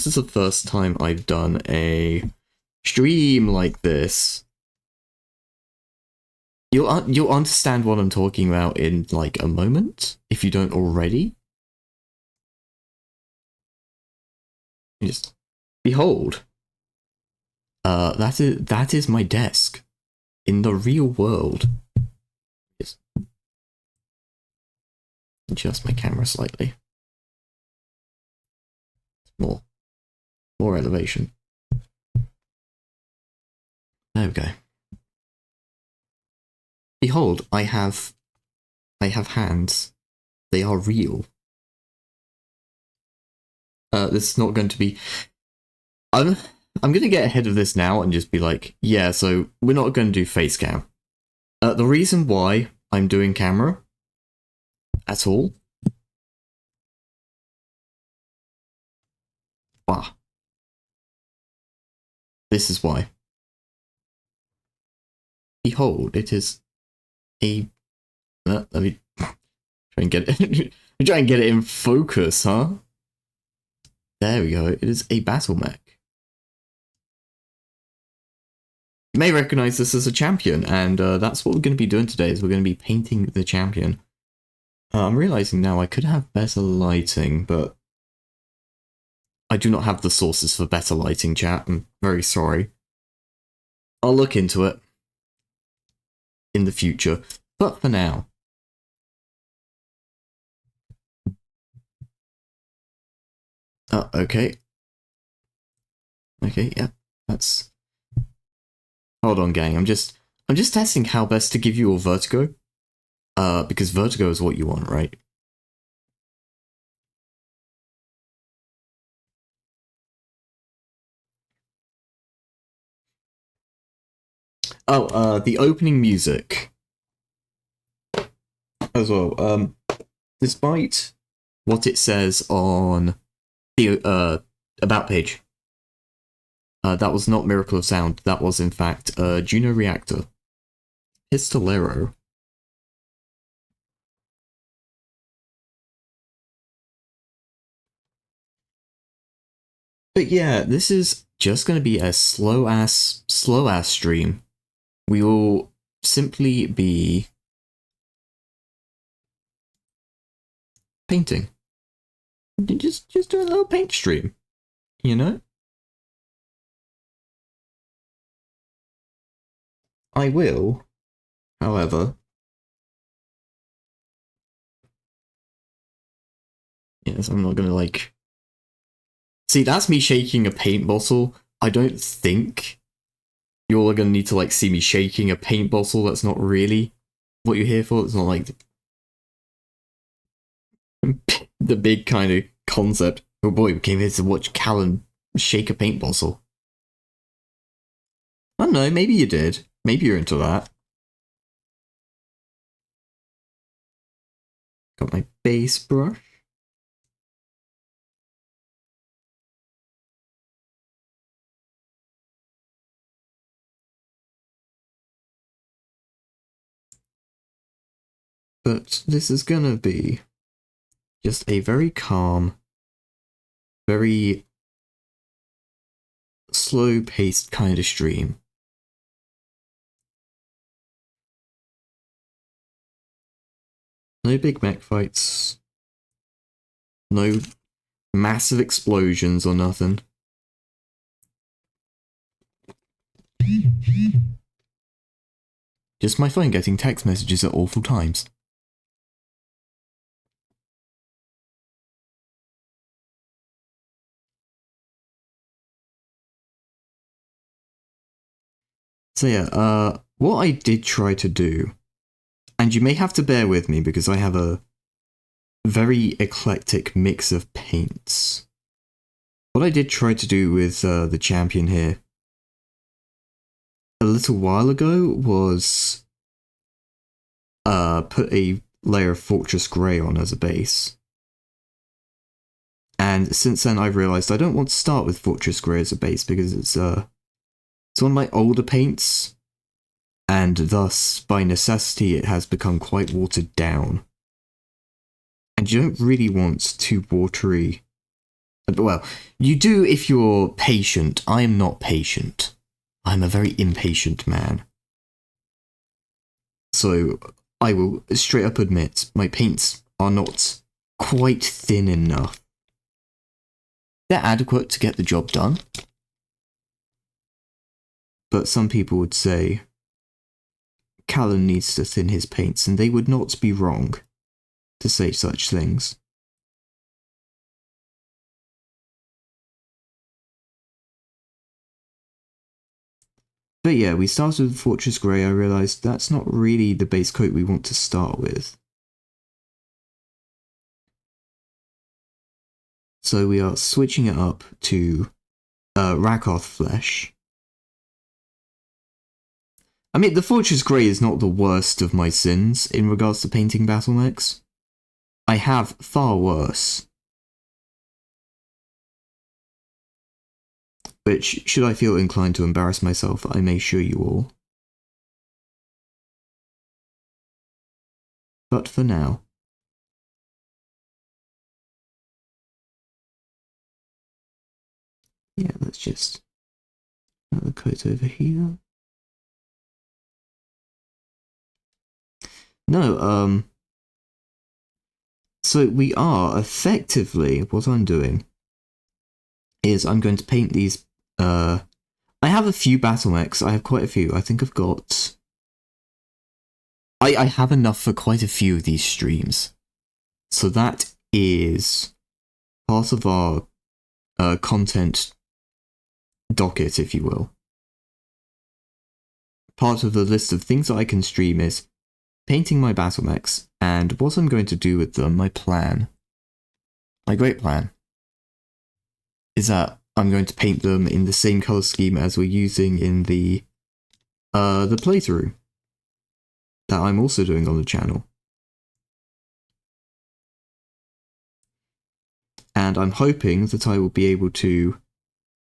is the first time I've done a stream like this. You'll understand what I'm talking about in like a moment, if you don't already. Just behold. That is my desk in the real world. Just adjust my camera slightly. More elevation. There we go. Behold, I have hands. They are real. This is not going to be. I'm going to get ahead of this now and just be like, yeah, so we're not going to do face cam. The reason why I'm doing camera at all. Wow. This is why. Behold, it is a. Let me try and get it. Try and get it in focus, huh? There we go. It is a battle mech. You may recognize this as a champion, and that's what we're going to be doing today. Is we're going to be painting the champion. I'm realizing now I could have better lighting, but I do not have the sources for better lighting, chat. I'm very sorry. I'll look into it in the future, but for now. Okay. Okay, yeah, that's... Hold on, gang. I'm just testing how best to give you all vertigo. Because vertigo is what you want, right? Oh, the opening music as well. Despite what it says on the about page, that was not Miracle of Sound. That was in fact Juno Reactor, Pistolero. But yeah, this is just going to be a slow ass stream. We will simply be painting. Just do a little paint stream, you know? I will, however, yes, I'm not gonna like... See, that's me shaking a paint bottle. I don't think you're all gonna need to like see me shaking a paint bottle. That's not really what you're here for. It's not like the big kind of concept. Oh boy, we came here to watch Callan shake a paint bottle. I don't know, maybe you did. Maybe you're into that. Got my base brush. But this is gonna be just a very calm, very slow-paced kind of stream. No big mech fights. No massive explosions or nothing. Just my phone getting text messages at awful times. So yeah, what I did try to do, and you may have to bear with me because I have a very eclectic mix of paints. What I did try to do with the champion here a little while ago was put a layer of Fortress Grey on as a base. And since then I've realised I don't want to start with Fortress Grey as a base because it's one of my older paints, and thus, by necessity, it has become quite watered down. And you don't really want too watery Well, you do if you're patient. I am not patient. I'm a very impatient man. So I will straight up admit my paints are not quite thin enough. They're adequate to get the job done. But some people would say Callan needs to thin his paints, and they would not be wrong to say such things. But yeah, we started with Fortress Grey. I realised that's not really the base coat we want to start with. So we are switching it up to Rakoth Flesh. I mean, the Fortress Grey is not the worst of my sins in regards to painting battle mechs. I have far worse. Which, should I feel inclined to embarrass myself, I may show you all. But for now. Yeah, let's just put the coat over here. No, so we are effectively, what I'm doing is I'm going to paint these, I have a few battle mechs, I have quite a few, I think I've got, I have enough for quite a few of these streams. So that is part of our content docket, if you will. Part of the list of things that I can stream is painting my battle mechs, and what I'm going to do with them, my plan, my great plan, is that I'm going to paint them in the same colour scheme as we're using in the playthrough that I'm also doing on the channel. And I'm hoping that I will be able to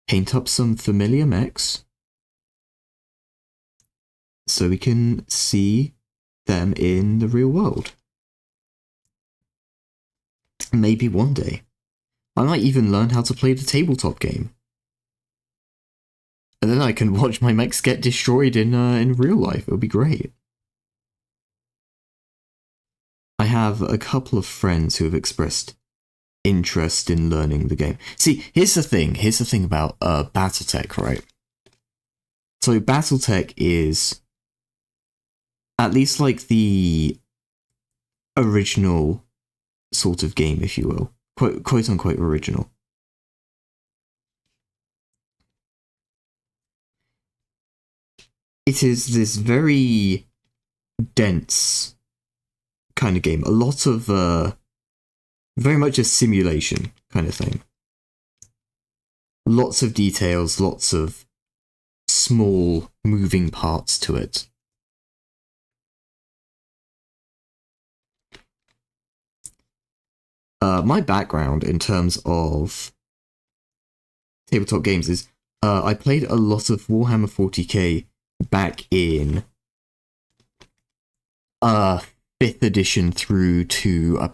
paint up some familiar mechs so we can see them in the real world. Maybe one day. I might even learn how to play the tabletop game. And then I can watch my mechs get destroyed in real life. It'll be great. I have a couple of friends who have expressed interest in learning the game. See, here's the thing about Battletech, right? So Battletech is at least like the original sort of game, if you will. Quote unquote original. It is this very dense kind of game. A lot of, very much a simulation kind of thing. Lots of details, lots of small moving parts to it. My background in terms of tabletop games is I played a lot of Warhammer 40k back in 5th edition through to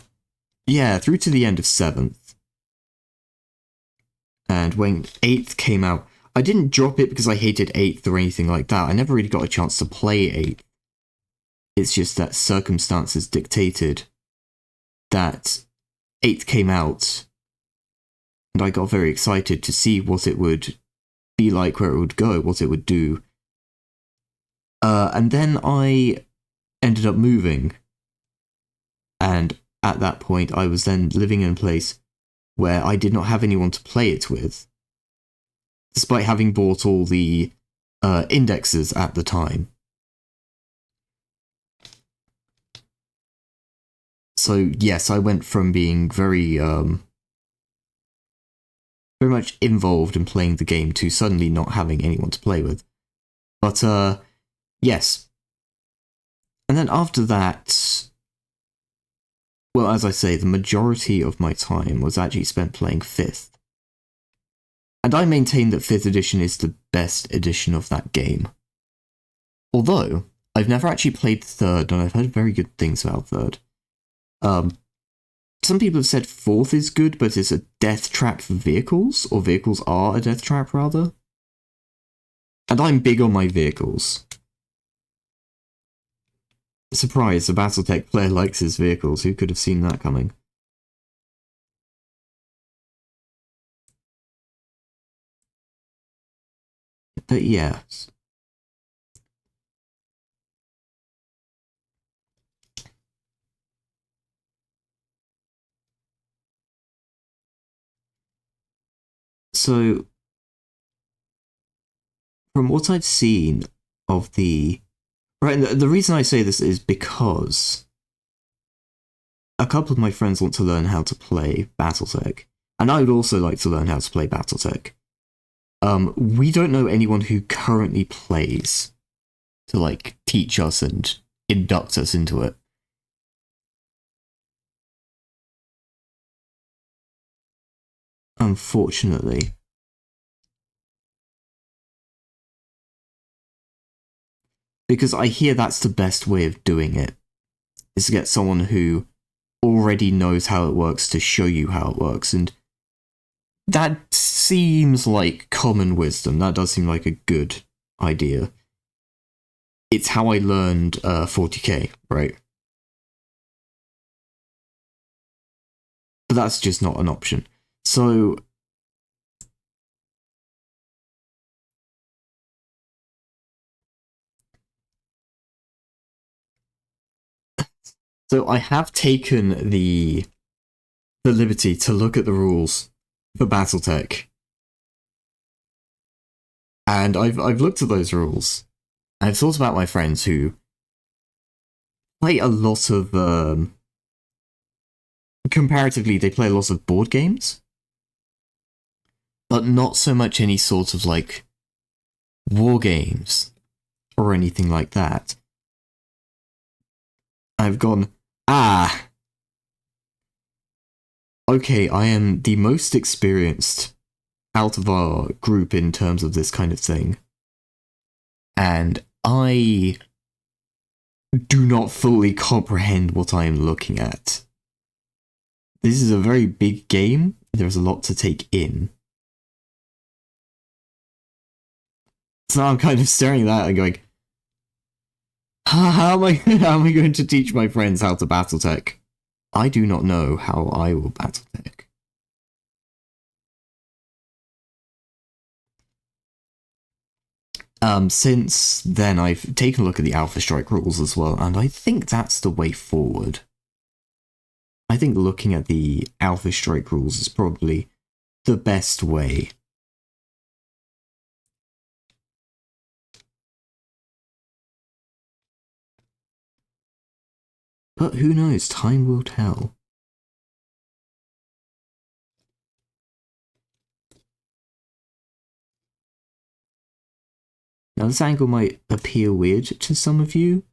through to the end of 7th. And when 8th came out, I didn't drop it because I hated 8th or anything like that. I never really got a chance to play 8th. It's just that circumstances dictated that 8th came out, and I got very excited to see what it would be like, where it would go, what it would do. And then I ended up moving, and at that point I was then living in a place where I did not have anyone to play it with, despite having bought all the indexes at the time. So yes, I went from being very much involved in playing the game to suddenly not having anyone to play with. But yes. And then after that, well, as I say, the majority of my time was actually spent playing 5th. And I maintain that 5th edition is the best edition of that game. Although, I've never actually played 3rd, and I've heard very good things about 3rd. some people have said 4th is good, but it's a death trap for vehicles, or vehicles are a death trap, rather. And I'm big on my vehicles. Surprise, a Battletech player likes his vehicles. Who could have seen that coming? But yeah. So, from what I've seen of the... Right, the reason I say this is because a couple of my friends want to learn how to play Battletech, and I would also like to learn how to play Battletech. We don't know anyone who currently plays to, like, teach us and induct us into it. Unfortunately. Because I hear that's the best way of doing it, is to get someone who already knows how it works to show you how it works, and that seems like common wisdom. That does seem like a good idea. It's how I learned 40k, right? But that's just not an option. So I have taken the liberty to look at the rules for Battletech. And I've looked at those rules. I've thought about my friends who play a lot of comparatively, they play a lot of board games, but not so much any sort of, like, war games or anything like that. I've gone, okay, I am the most experienced out of our group in terms of this kind of thing, and I do not fully comprehend what I am looking at. This is a very big game. There's a lot to take in. So I'm kind of staring at that and going, how am I going to teach my friends how to Battletech? I do not know how I will Battletech. Since then, I've taken a look at the Alpha Strike rules as well, and I think that's the way forward. I think looking at the Alpha Strike rules is probably the best way. But who knows, time will tell. Now this angle might appear weird to some of you.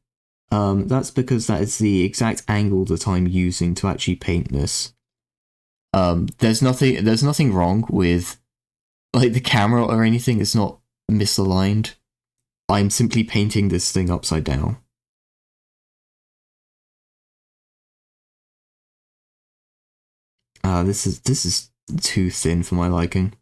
That's because that is the exact angle that I'm using to actually paint this. There's nothing wrong with, like, the camera or anything. It's not misaligned. I'm simply painting this thing upside down. This is too thin for my liking.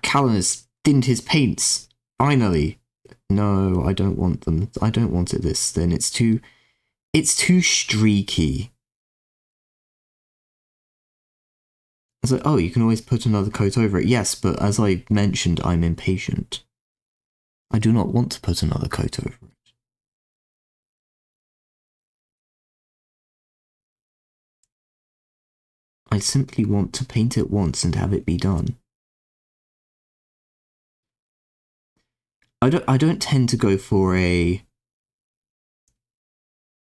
Callan has thinned his paints. Finally. No, I don't want them. I don't want it this thin. It's too streaky. It's like, oh, you can always put another coat over it. Yes, but as I mentioned, I'm impatient. I do not want to put another coat over it. I simply want to paint it once and have it be done. I don't tend to go for a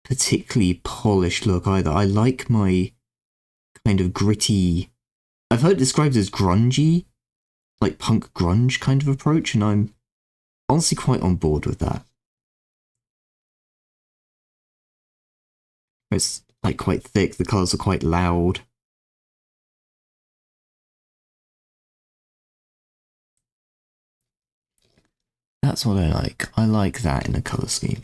particularly polished look either. I like my kind of gritty, I've heard it described as grungy, like punk grunge kind of approach, and I'm honestly quite on board with that. It's like quite thick, the colours are quite loud. That's what I like. I like that in a color scheme.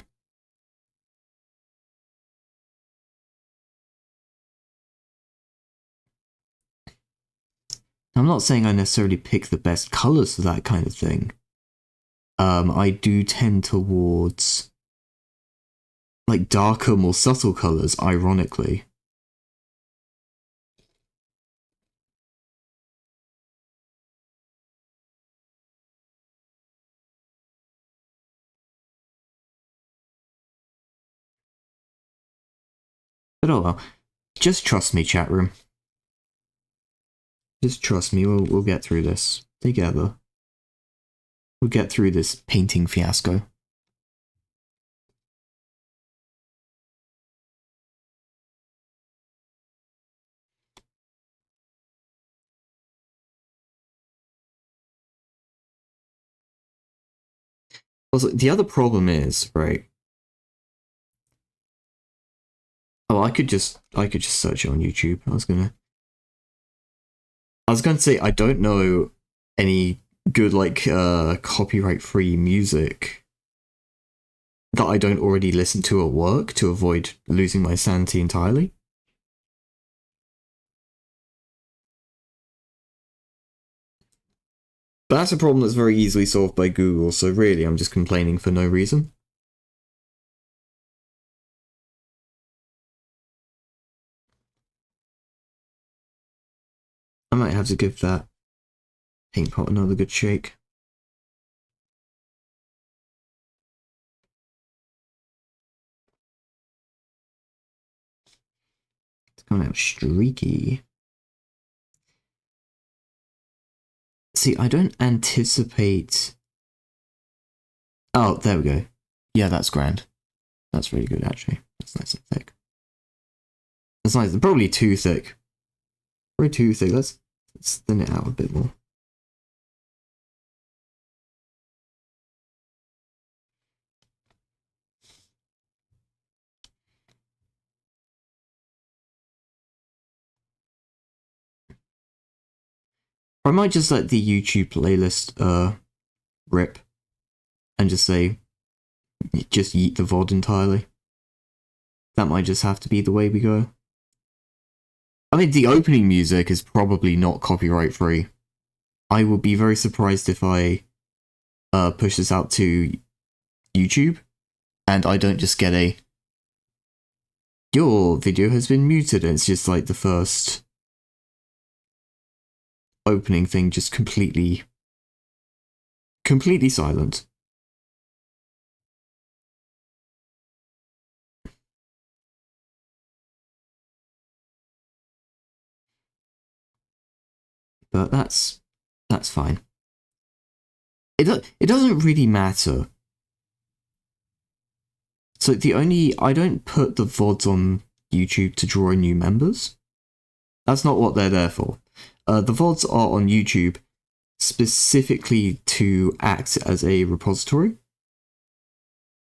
I'm not saying I necessarily pick the best colors for that kind of thing. I do tend towards like darker, more subtle colors, ironically. But oh well. Just trust me, chat room. Just trust me, we'll get through this together. We'll get through this painting fiasco. Also, the other problem is, right? Oh, I could just search it on YouTube. I was gonna say I don't know any good like copyright free music that I don't already listen to at work to avoid losing my sanity entirely. But that's a problem that's very easily solved by Google, so really I'm just complaining for no reason. I might have to give that paint pot another good shake. It's coming out streaky. See, I don't anticipate... Oh, there we go. Yeah, that's grand. That's really good, actually. That's nice and thick. That's nice. Probably too thick. Probably too thick. Let's thin it out a bit more. Or I might just let the YouTube playlist rip and just say, just yeet the VOD entirely. That might just have to be the way we go. I mean, the opening music is probably not copyright free. I will be very surprised if I push this out to YouTube and I don't just get a your video has been muted and it's just like the first opening thing just completely silent. But that's fine. It doesn't really matter. So I don't put the VODs on YouTube to draw in new members. That's not what they're there for. The VODs are on YouTube specifically to act as a repository.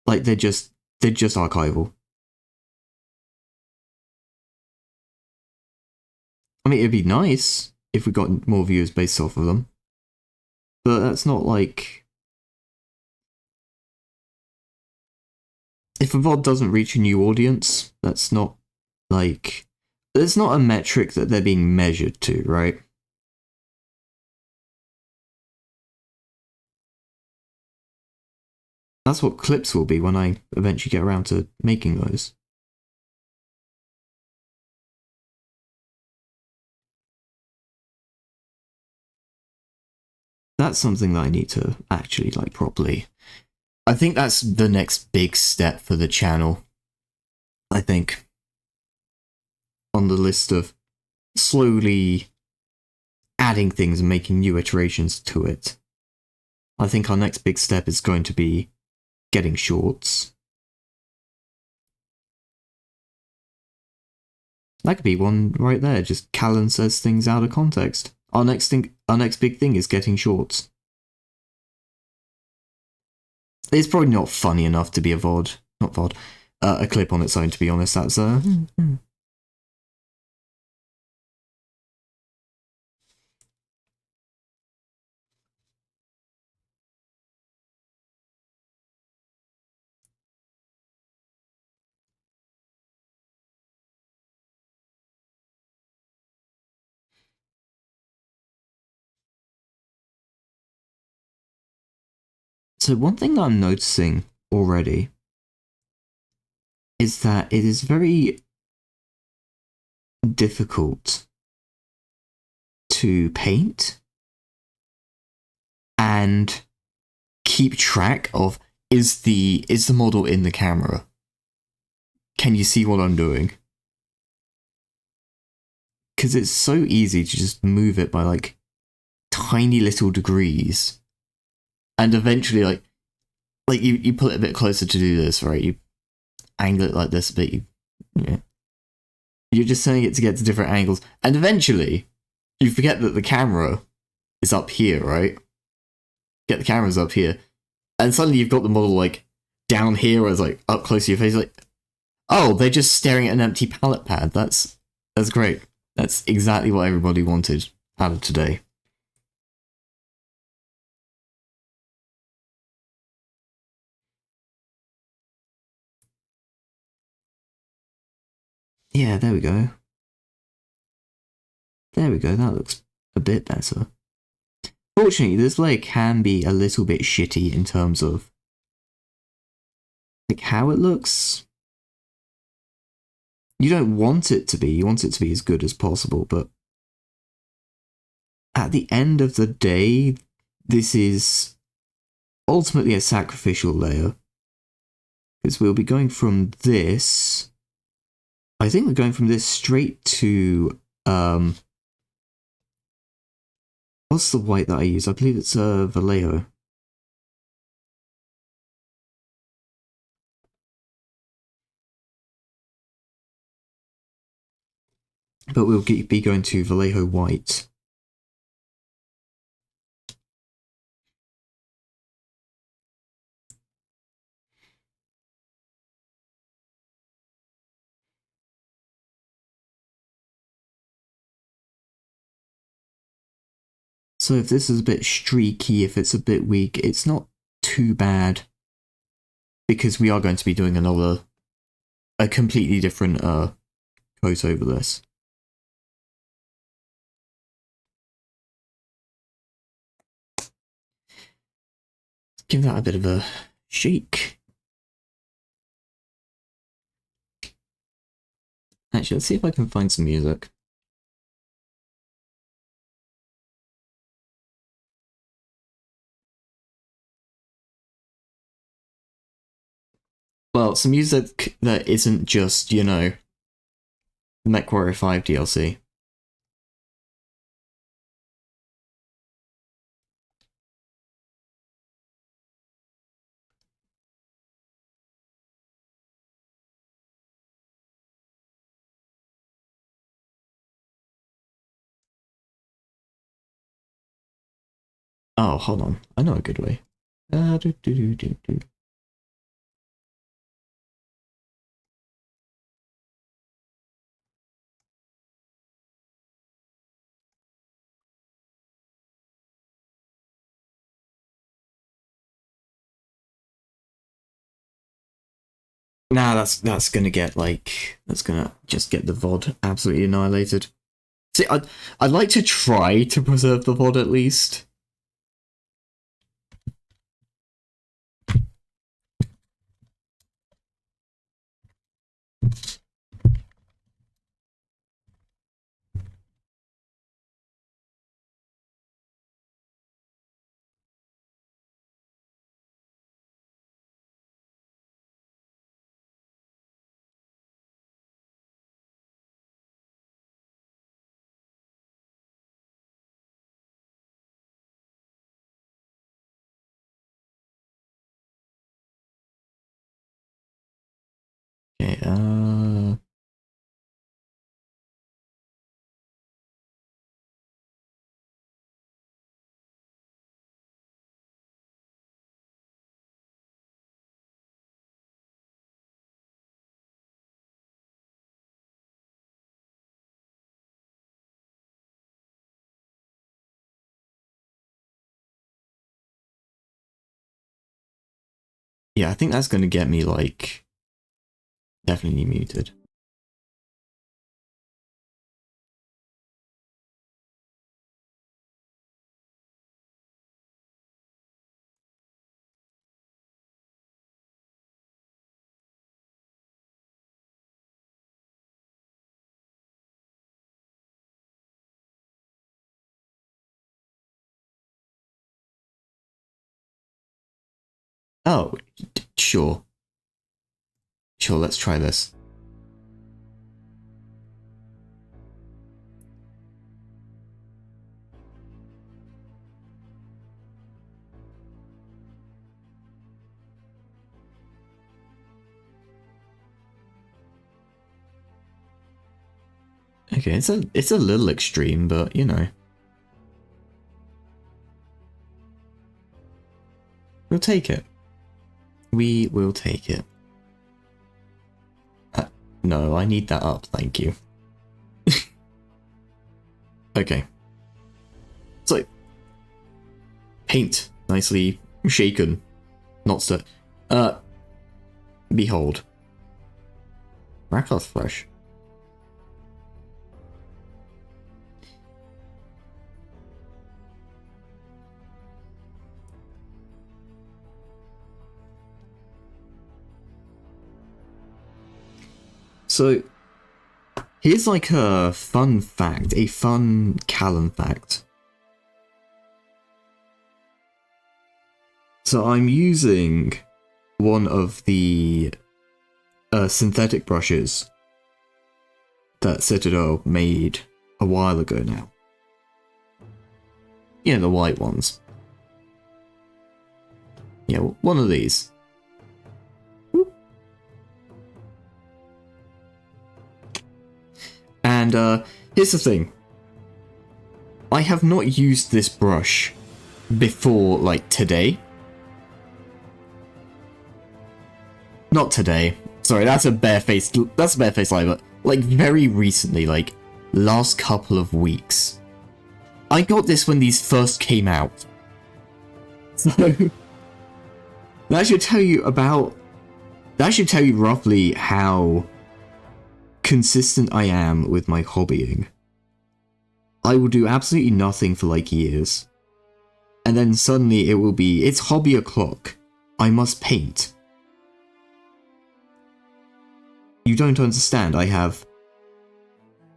Like they're just archival. I mean, it'd be nice if we got more views based off of them. But that's not like... If a VOD doesn't reach a new audience, that's not like... It's not a metric that they're being measured to, right? That's what clips will be when I eventually get around to making those. That's something that I need to actually like properly... I think that's the next big step for the channel. I think. On the list of slowly adding things and making new iterations to it. I think our next big step is going to be getting shorts. That could be one right there. Just Callan says things out of context. Our next big thing is getting shorts. It's probably not funny enough to be a VOD. Not VOD. A clip on its own, to be honest. That's So one thing that I'm noticing already is that it is very difficult to paint and keep track of is the model in the camera? Can you see what I'm doing? Because it's so easy to just move it by like tiny little degrees, and eventually like you pull it a bit closer to do this, right? You angle it like this a bit. You're just setting it to get to different angles, and eventually you forget that the camera is up here, right? Get the cameras up here, and suddenly you've got the model like down here, as like up close to your face. Like, oh, they're just staring at an empty palette pad. That's great. That's exactly what everybody wanted out of today. Yeah, there we go. There we go. That looks a bit better. Fortunately, this layer can be a little bit shitty in terms of like how it looks. You don't want it to be. You want it to be as good as possible, but at the end of the day, this is ultimately a sacrificial layer. Because we'll be going from this. I think we're going from this straight to what's the white that I use? I believe it's Vallejo. But we'll be going to Vallejo white. So if this is a bit streaky, if it's a bit weak, it's not too bad. Because we are going to be doing a completely different coat over this. Give that a bit of a shake. Actually, let's see if I can find some music. Well, some music that isn't just, you know, MechWarrior 5 DLC. Oh, hold on. I know a good way. Nah, that's gonna get like that's gonna just get the VOD absolutely annihilated. See, I'd like to try to preserve the VOD at least. Okay, yeah, I think that's gonna get me like definitely muted. Oh, sure. Sure, let's try this. Okay, it's a little extreme, but you know. We'll take it. We will take it. No, I need that up, thank you. Okay. So, paint, nicely shaken. Not so. Behold. Rackloth flesh. So, here's like a fun fact, a fun Callan fact. So I'm using one of the synthetic brushes that Citadel made a while ago now. Yeah, the white ones. Yeah, one of these. And here's the thing. I have not used this brush before, like, today. Not today. Sorry, that's a barefaced lie, but, like, very recently, like, last couple of weeks. I got this when these first came out. So, that should tell you roughly how consistent I am with my hobbying. I will do absolutely nothing for like years, and then suddenly it will be, it's hobby o'clock, I must paint. You don't understand, I have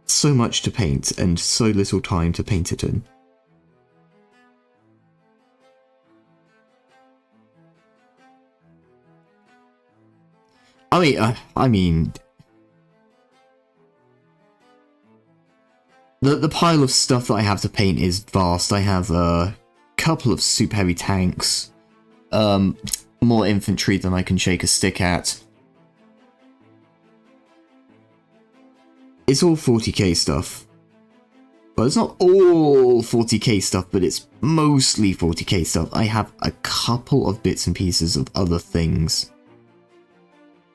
so much to paint and so little time to paint it in. I mean, the pile of stuff that I have to paint is vast. I have a couple of super heavy tanks, more infantry than I can shake a stick at. It's all 40k stuff. Well, it's not all 40k stuff, but it's mostly 40k stuff. I have a couple of bits and pieces of other things.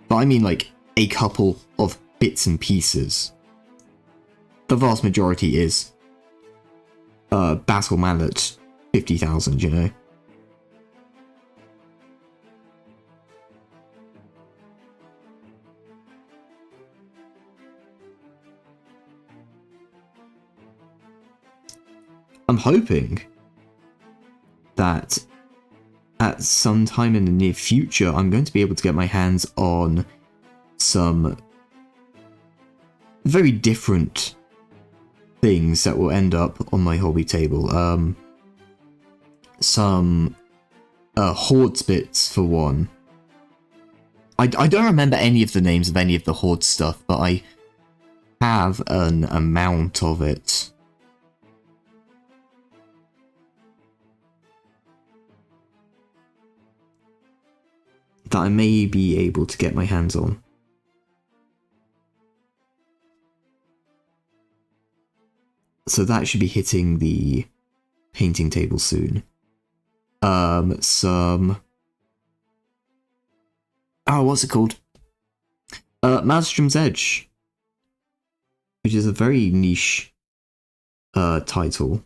But I mean like a couple of bits and pieces. The vast majority is Battle Mallet 50,000, you know? I'm hoping that at some time in the near future, I'm going to be able to get my hands on some very different things that will end up on my hobby table. Some Hordes bits, for one. I don't remember any of the names of any of the Horde stuff, but I have an amount of it. That I may be able to get my hands on. So that should be hitting the painting table soon. Some... Oh, what's it called? Maelstrom's Edge. Which is a very niche title.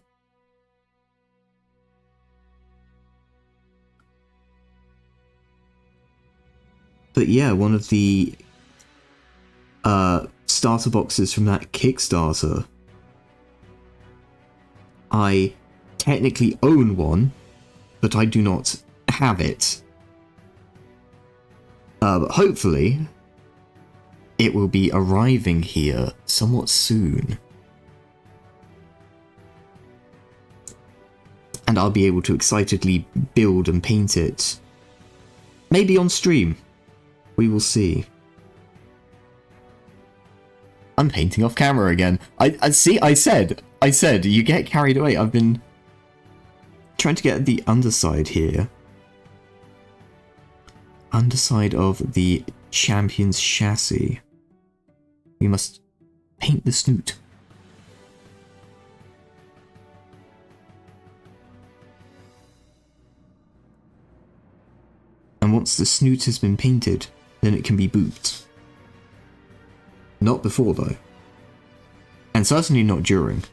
But yeah, one of the starter boxes from that Kickstarter. I technically own one, but I do not have it. But hopefully, it will be arriving here somewhat soon. And I'll be able to excitedly build and paint it Maybe on stream. We will see. I'm painting off camera again. I see, I said, you get carried away. I've been trying to get the underside here. Underside of the champion's chassis. We must paint the snoot. And once the snoot has been painted, then it can be booped. Not before though. And certainly not during.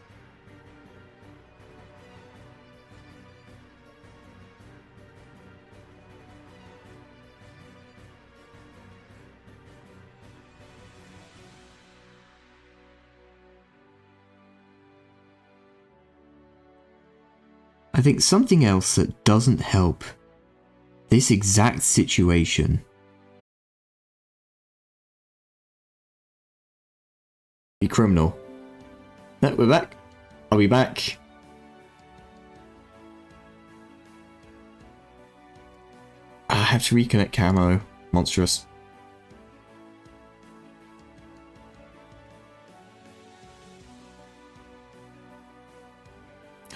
I think something else that doesn't help this exact situation be criminal. No, we're back. Are we back? I have to reconnect camo. Monstrous.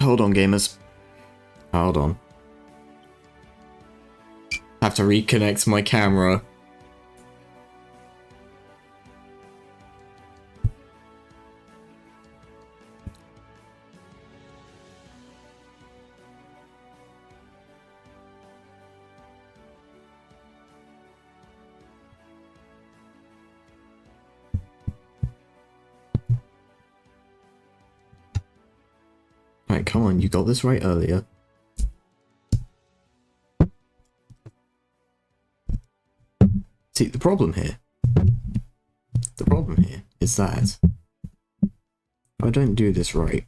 Hold on, gamers. Hold on. Have to reconnect my camera. Right, come on, you got this right earlier. See, the problem here is that if I don't do this right,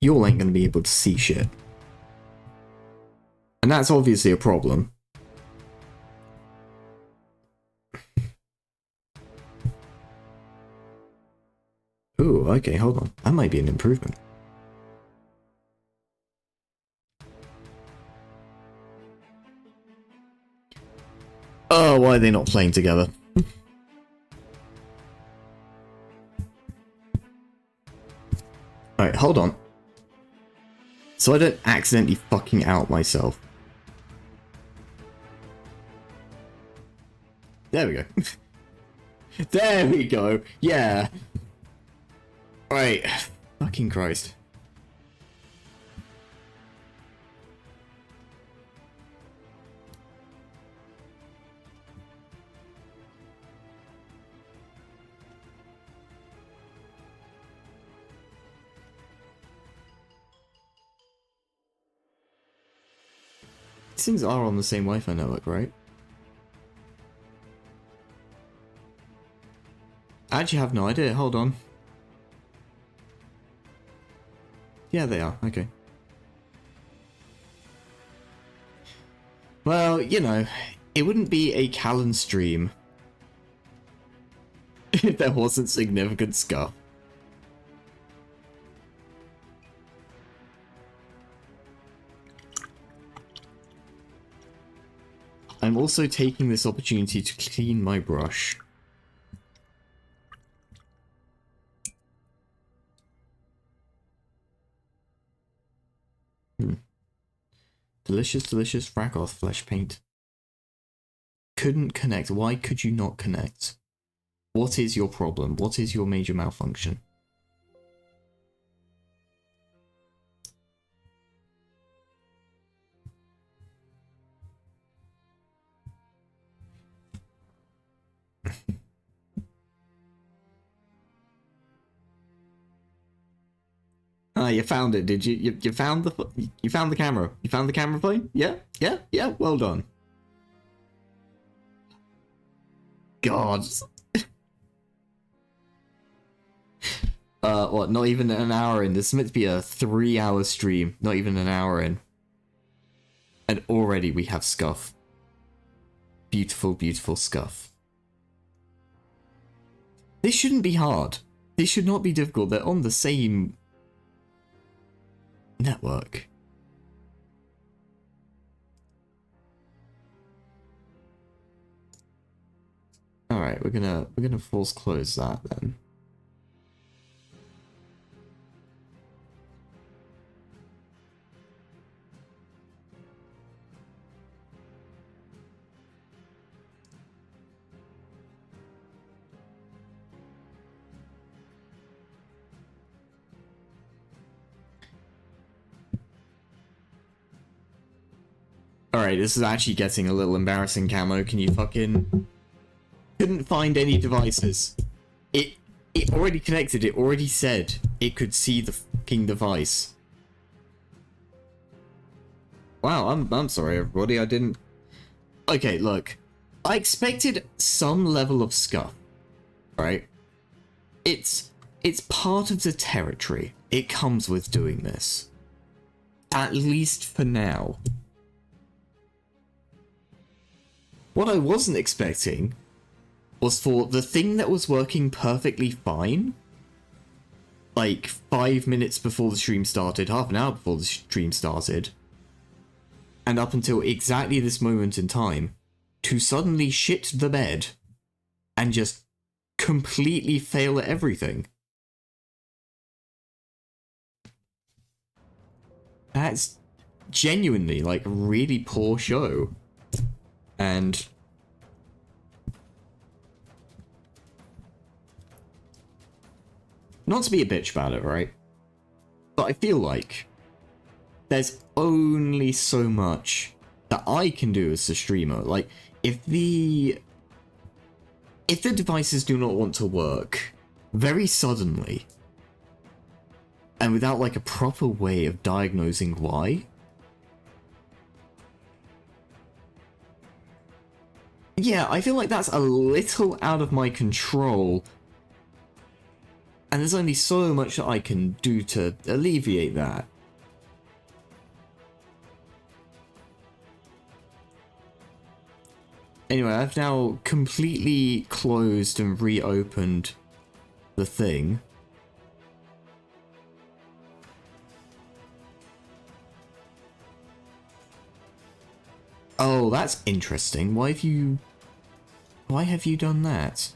you all ain't going to be able to see shit. And that's obviously a problem. Ooh, okay, hold on. That might be an improvement. Oh, why are they not playing together? Alright, hold on. So I don't accidentally fucking out myself. There we go. There we go. Yeah. Right. Fucking Christ. These things are on the same Wi-Fi network, right? I actually have no idea. Hold on. Yeah, they are. Okay. Well, you know, it wouldn't be a Callan stream if there wasn't significant scuff. I'm also taking this opportunity to clean my brush. Delicious, delicious Fragoth flesh paint. Couldn't connect. Why could you not connect? What is your problem? What is your major malfunction? Ah, you found it, did you? You found the camera. You found the camera phone? Yeah, yeah, yeah. Well done. God. What? Not even an hour in. This is meant to be a 3-hour stream. Not even an hour in, and already we have scuff. Beautiful, beautiful scuff. This shouldn't be hard. This should not be difficult. They're on the same network. Alright, we're gonna force close that then. Alright, this is actually getting a little embarrassing, Camo. Can you fucking... Couldn't find any devices. It already connected, it already said it could see the fucking device. Wow, I'm sorry everybody, I didn't... Okay, look. I expected some level of scuff, right? It's part of the territory. It comes with doing this. At least for now. What I wasn't expecting was for the thing that was working perfectly fine, like 5 minutes before the stream started, half an hour before the stream started, and up until exactly this moment in time, to suddenly shit the bed and just completely fail at everything. That's genuinely, like, a really poor show. And not to be a bitch about it, right? But I feel like there's only so much that I can do as a streamer. Like, if the devices do not want to work very suddenly, and without like a proper way of diagnosing why, yeah, I feel like that's a little out of my control. And there's only so much that I can do to alleviate that. Anyway, I've now completely closed and reopened the thing. Oh, that's interesting. Why have you done that?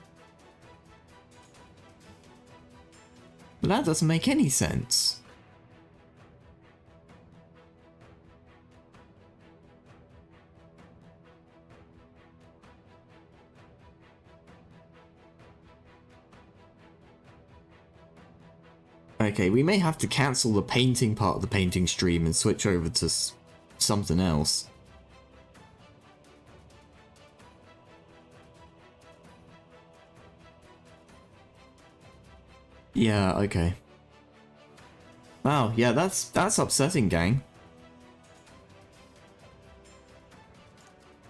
That doesn't make any sense. Okay, we may have to cancel the painting part of the painting stream and switch over to something else. Yeah, okay. Wow, yeah, that's upsetting, gang.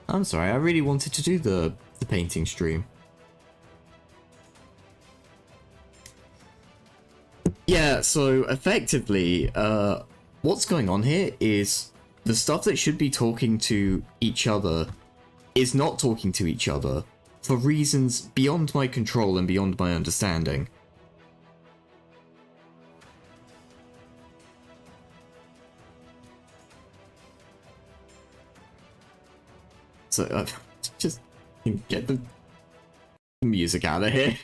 I'm sorry, I really wanted to do the painting stream. Yeah, so effectively, what's going on here is the stuff that should be talking to each other is not talking to each other for reasons beyond my control and beyond my understanding. So, just get the music out of here.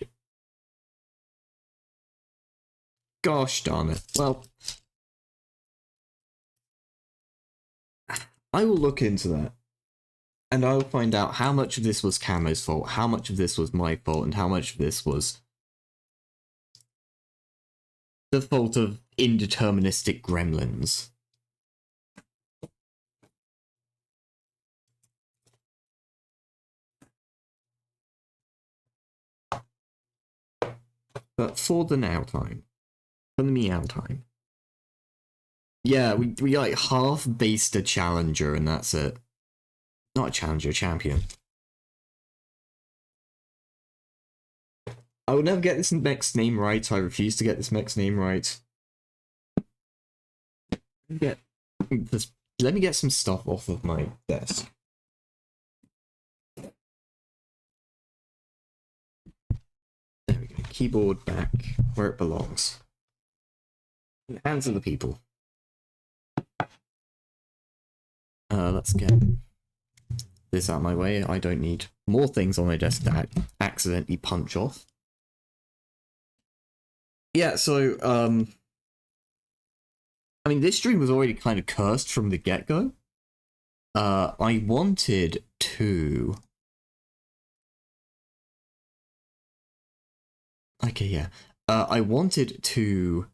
Gosh darn it. Well, I will look into that. And I will find out how much of this was Camo's fault, how much of this was my fault, and how much of this was the fault of indeterministic gremlins. But for the now time. For the meow time. Yeah, we like half based a challenger and that's it. Not a challenger, a champion. I will never get this mech's name right. I refuse to get this mech's name right. Let me get some stuff off of my desk. There we go. Keyboard back where it belongs. In the hands of the people. Let's get this out of my way. I don't need more things on my desk to accidentally punch off. Yeah, so, I mean, this stream was already kind of cursed from the get-go. I wanted to... Okay, yeah. I wanted to...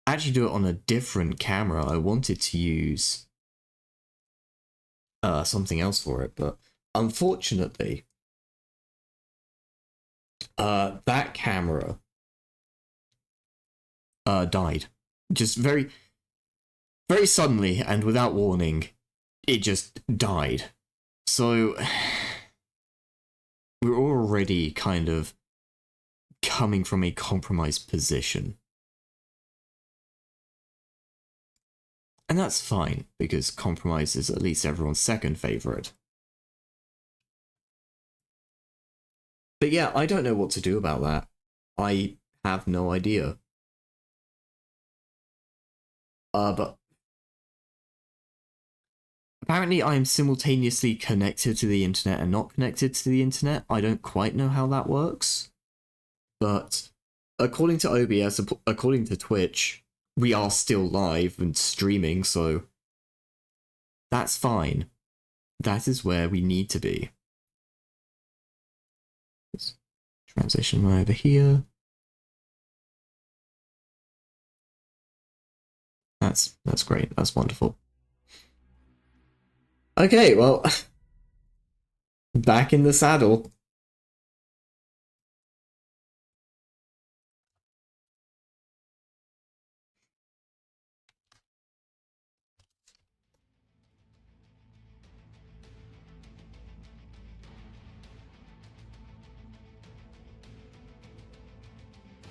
actually do it on a different camera. I wanted to use something else for it, but unfortunately, that camera died. Just very, very suddenly and without warning, it just died. So we're already kind of coming from a compromised position. And that's fine, because compromise is at least everyone's second favorite. But yeah, I don't know what to do about that. I have no idea. But apparently I'm simultaneously connected to the internet and not connected to the internet. I don't quite know how that works. But according to OBS, according to Twitch, we are still live and streaming, so that's fine. That is where we need to be. Let's transition over here. That's great. That's wonderful. Okay, well, back in the saddle.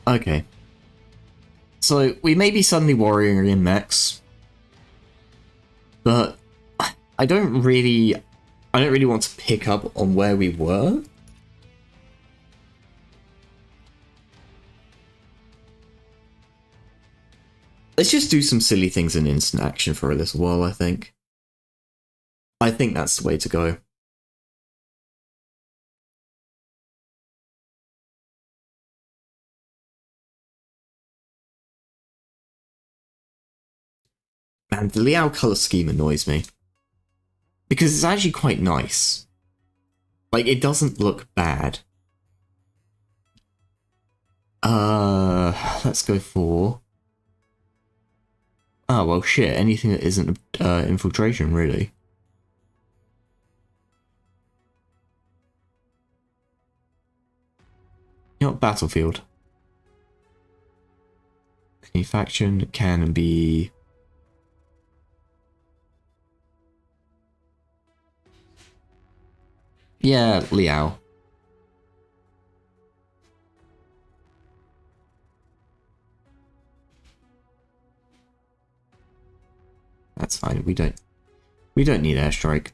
Okay. So, we may be suddenly warrioring in mechs, but I don't really want to pick up on where we were. Let's just do some silly things in instant action for a little while, I think. I think that's the way to go. And the Liao color scheme annoys me. Because it's actually quite nice. Like, it doesn't look bad. Let's go for... oh, well, shit. Anything that isn't infiltration, really. You know what? Battlefield. Any faction can be... yeah, Liao. That's fine. We don't need airstrike.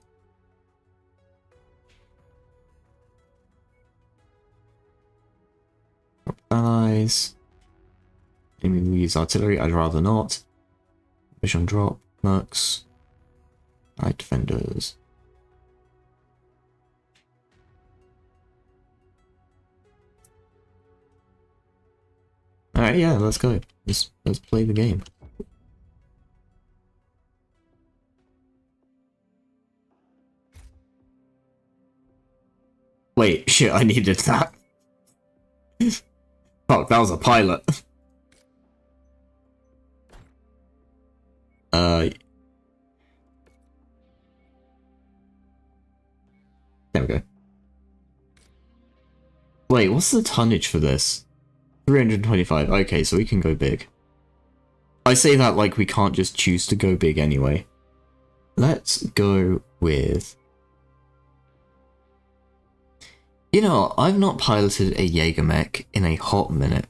Allies. Maybe we use artillery. I'd rather not. Vision drop. Mercs. Light defenders. Alright, yeah, let's go. Let's play the game. Wait, shit, I needed that. Fuck, that was a pilot. There we go. Wait, what's the tonnage for this? 325. Okay, so we can go big. I say that like we can't just choose to go big anyway. Let's go with... you know, I've not piloted a Jaeger mech in a hot minute.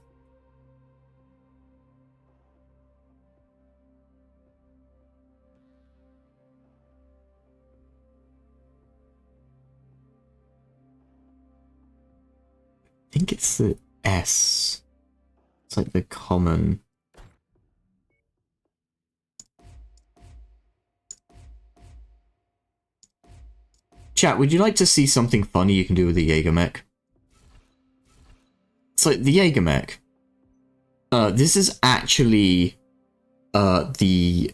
I think it's the S. It's like the common... Chat, would you like to see something funny you can do with the Jaeger mech? So, the Jaeger mech. This is actually... the...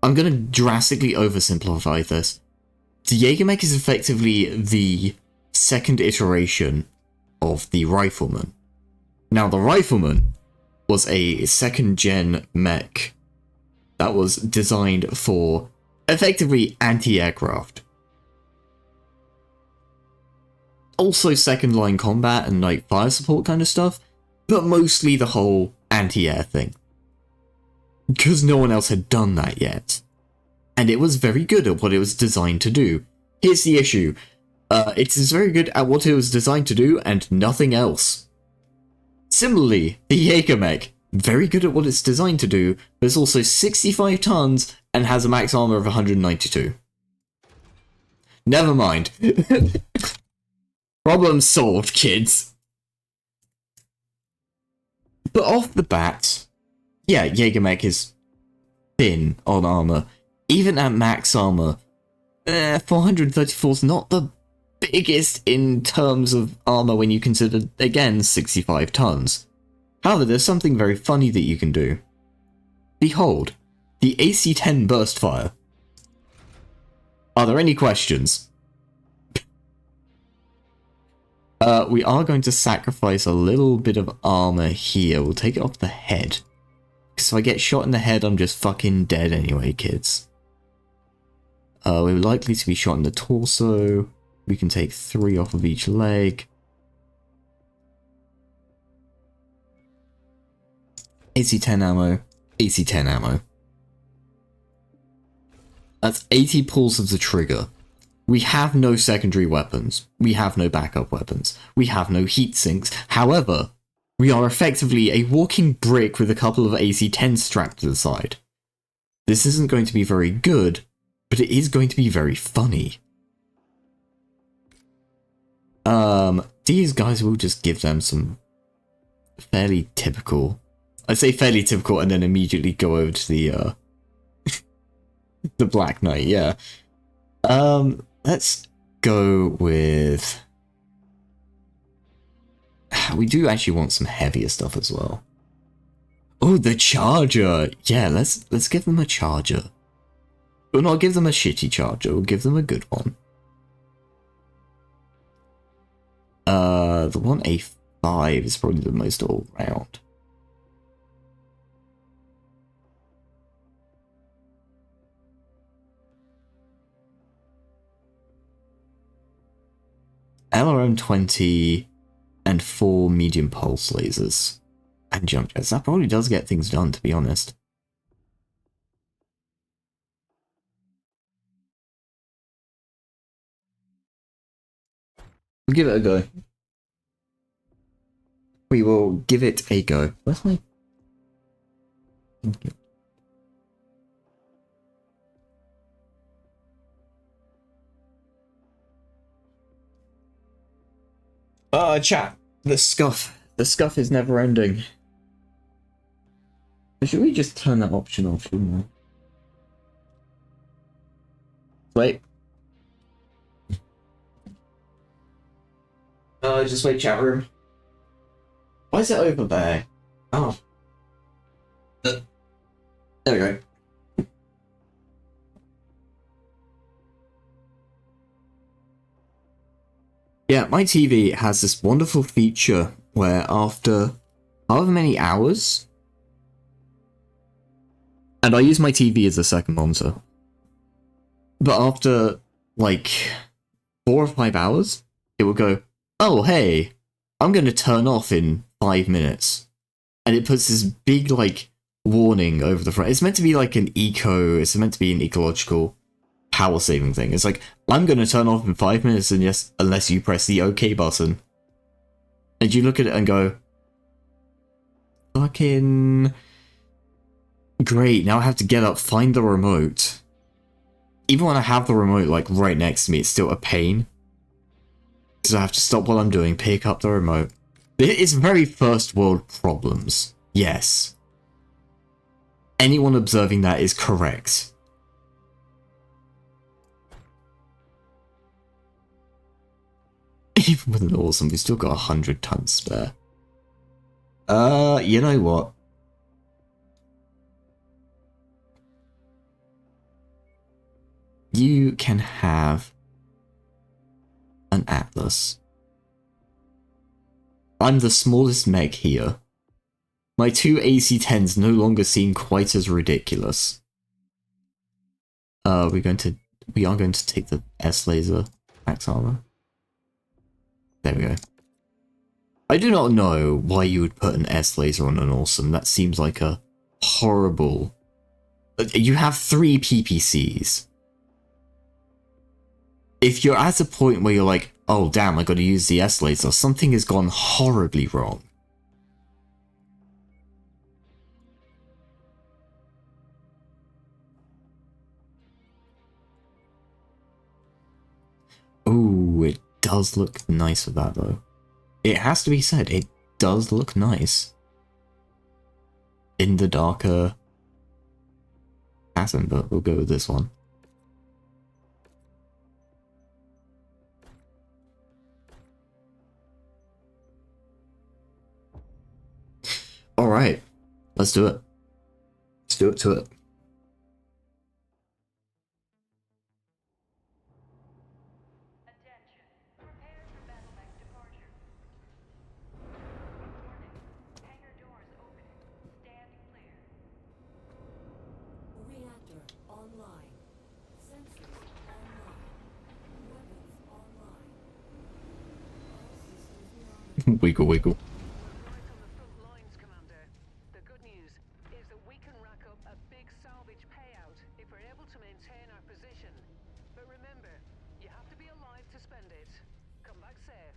I'm gonna drastically oversimplify this. The Jaeger mech is effectively the second iteration of the Rifleman. Now, the Rifleman was a second-gen mech that was designed for effectively anti-aircraft. Also second-line combat and like fire support kind of stuff, but mostly the whole anti-air thing. Because no one else had done that yet. And it was very good at what it was designed to do. Here's the issue. It is very good at what it was designed to do and nothing else. Similarly, the Jaeger mech, very good at what it's designed to do, but it's also 65 tons and has a max armor of 192. Never mind. Problem solved, kids. But off the bat, yeah, Jaeger mech is thin on armor. Even at max armor, 434 is not the biggest in terms of armor when you consider, again, 65 tons. However, there's something very funny that you can do. Behold, the AC-10 burst fire. Are there any questions? We are going to sacrifice a little bit of armor here. We'll take it off the head. Because if I get shot in the head, I'm just fucking dead anyway, kids. We're likely to be shot in the torso. We can take 3 off of each leg. AC-10 ammo. AC-10 ammo. That's 80 pulls of the trigger. We have no secondary weapons. We have no backup weapons. We have no heat sinks. However, we are effectively a walking brick with a couple of AC-10s strapped to the side. This isn't going to be very good, but it is going to be very funny. These guys will just give them some fairly typical... I say fairly typical and then immediately go over to the, the Black Knight, yeah. Let's go with... We do actually want some heavier stuff as well. Oh, the Charger! Yeah, let's give them a Charger. We'll not give them a shitty Charger, we'll give them a good one. The 1A5 is probably the most all-round. LRM-20 and 4 medium pulse lasers and jump jets. That probably does get things done, to be honest. We'll give it a go. We will give it a go. Where's my... Chat. The scuff. The scuff is never ending. Should we just turn that option off, shouldn't we? Wait. Just wait, chat room. Why is it over there? Oh. There we go. Yeah, my TV has this wonderful feature where after however many hours, and I use my TV as a second monitor, but after like 4 or 5 hours, it will go, oh hey, I'm going to turn off in 5 minutes. And it puts this big like warning over the front. It's meant to be like it's meant to be an ecological power saving thing. It's like, I'm going to turn off in 5 minutes and yes, unless you press the OK button. And you look at it and go, fucking great, now I have to get up, find the remote. Even when I have the remote like right next to me, it's still a pain. Because I have to stop what I'm doing, pick up the remote. It is very first world problems. Yes. Anyone observing that is correct. Even with an awesome, we still got 100 tons spare. You know what? You can have an Atlas. I'm the smallest mech here. My two AC-10s no longer seem quite as ridiculous. We are going to take the S-Laser max armor. There we go. I do not know why you would put an S-Laser on an awesome. That seems like a horrible... You have 3 PPCs. If you're at a point where you're like, oh damn, I gotta use the S-Laser, something has gone horribly wrong. Ooh, it does look nice with that though. It has to be said, it does look nice. In the darker pattern, but we'll go with this one. Alright, let's do it. Let's do it to it. Wiggle, wiggle. The good news is that we can rack up a big salvage payout if we're able to maintain our position. But remember, you have to be alive to spend it. Come back safe.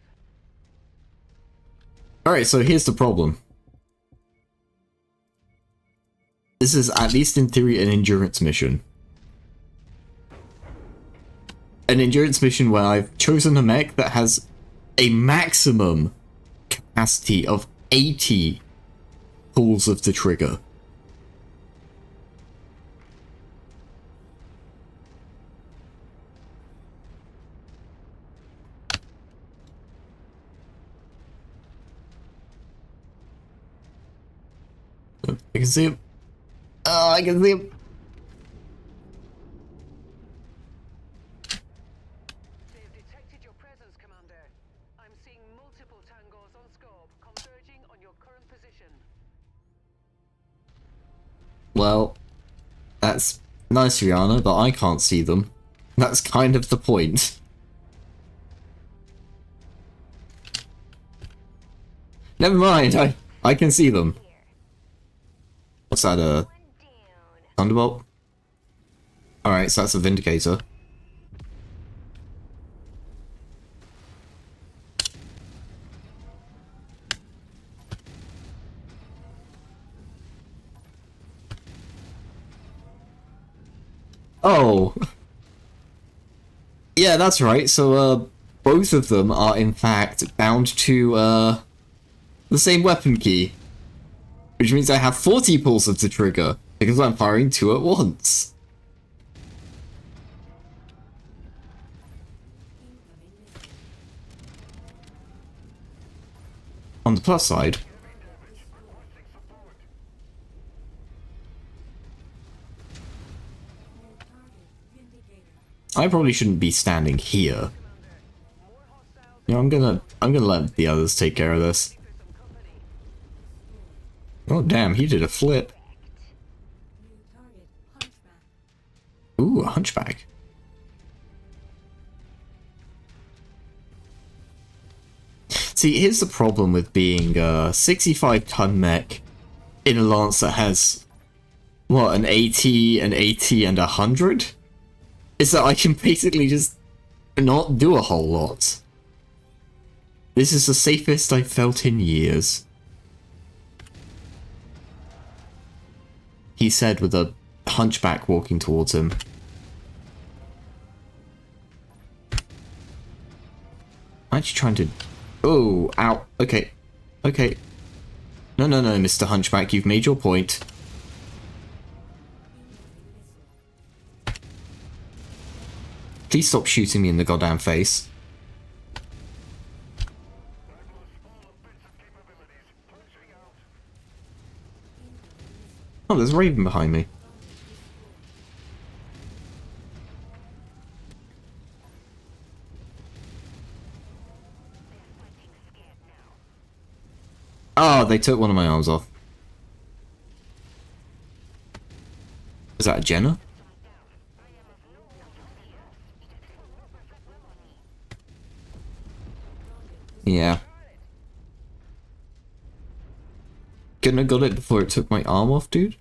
Alright, so here's the problem. This is, at least in theory, an endurance mission. An endurance mission where I've chosen a mech that has a maximum capacity of 80 pulls of the trigger. I can see him. Oh, I can see him. They've detected your presence, Commander. I'm seeing multiple tangos on scope converging on your current position. Well, that's nice, Rihanna, but I can't see them. That's kind of the point. Never mind, I can see them. What's that, Thunderbolt? Alright, so that's a Vindicator. Oh! Yeah, that's right, so, both of them are in fact bound to, the same weapon key. Which means I have 40 pulls of the trigger, because I'm firing 2 at once. On the plus side, I probably shouldn't be standing here. You know, I'm gonna let the others take care of this. Oh damn, he did a flip. Ooh, a hunchback. See, here's the problem with being a 65-ton mech in a lance that has, what, an 80, an 80, and 100? Is that I can basically just not do a whole lot. This is the safest I've felt in years. He said with a hunchback walking towards him. I'm actually trying to... Oh, ow. Okay. Okay. No, no, no, Mr. Hunchback, you've made your point. Please stop shooting me in the goddamn face. Oh, there's Raven behind me. Oh, they took one of my arms off. Is that a Jenna? Yeah. Couldn't have got it before it took my arm off, dude.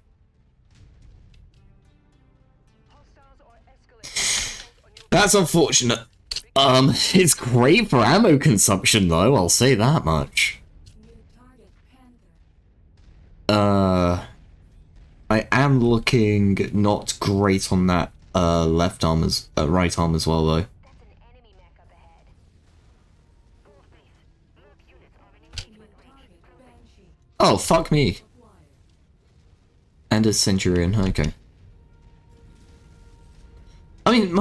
That's unfortunate. It's great for ammo consumption though, I'll say that much. I am looking not great on that left arm as right arm as well though. Oh, fuck me. And a Centurion, okay. I mean,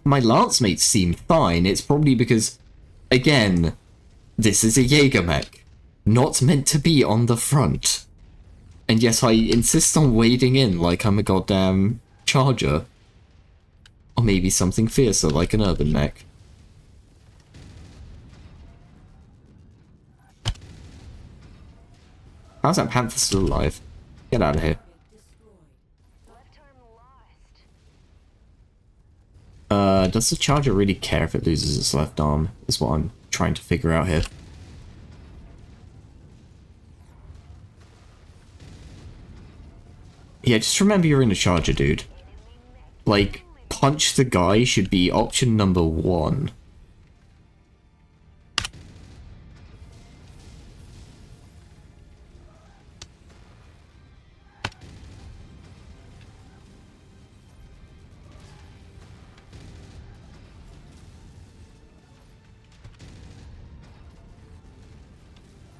my lance mates seem fine. It's probably because, again, this is a Jaeger mech, not meant to be on the front. And yet I insist on wading in like I'm a goddamn charger. Or maybe something fiercer like an urban mech. How's that panther still alive? Get out of here. Does the charger really care if it loses its left arm? Is what I'm trying to figure out here. Yeah, just remember you're in a charger, dude. Like, punch the guy should be option number 1.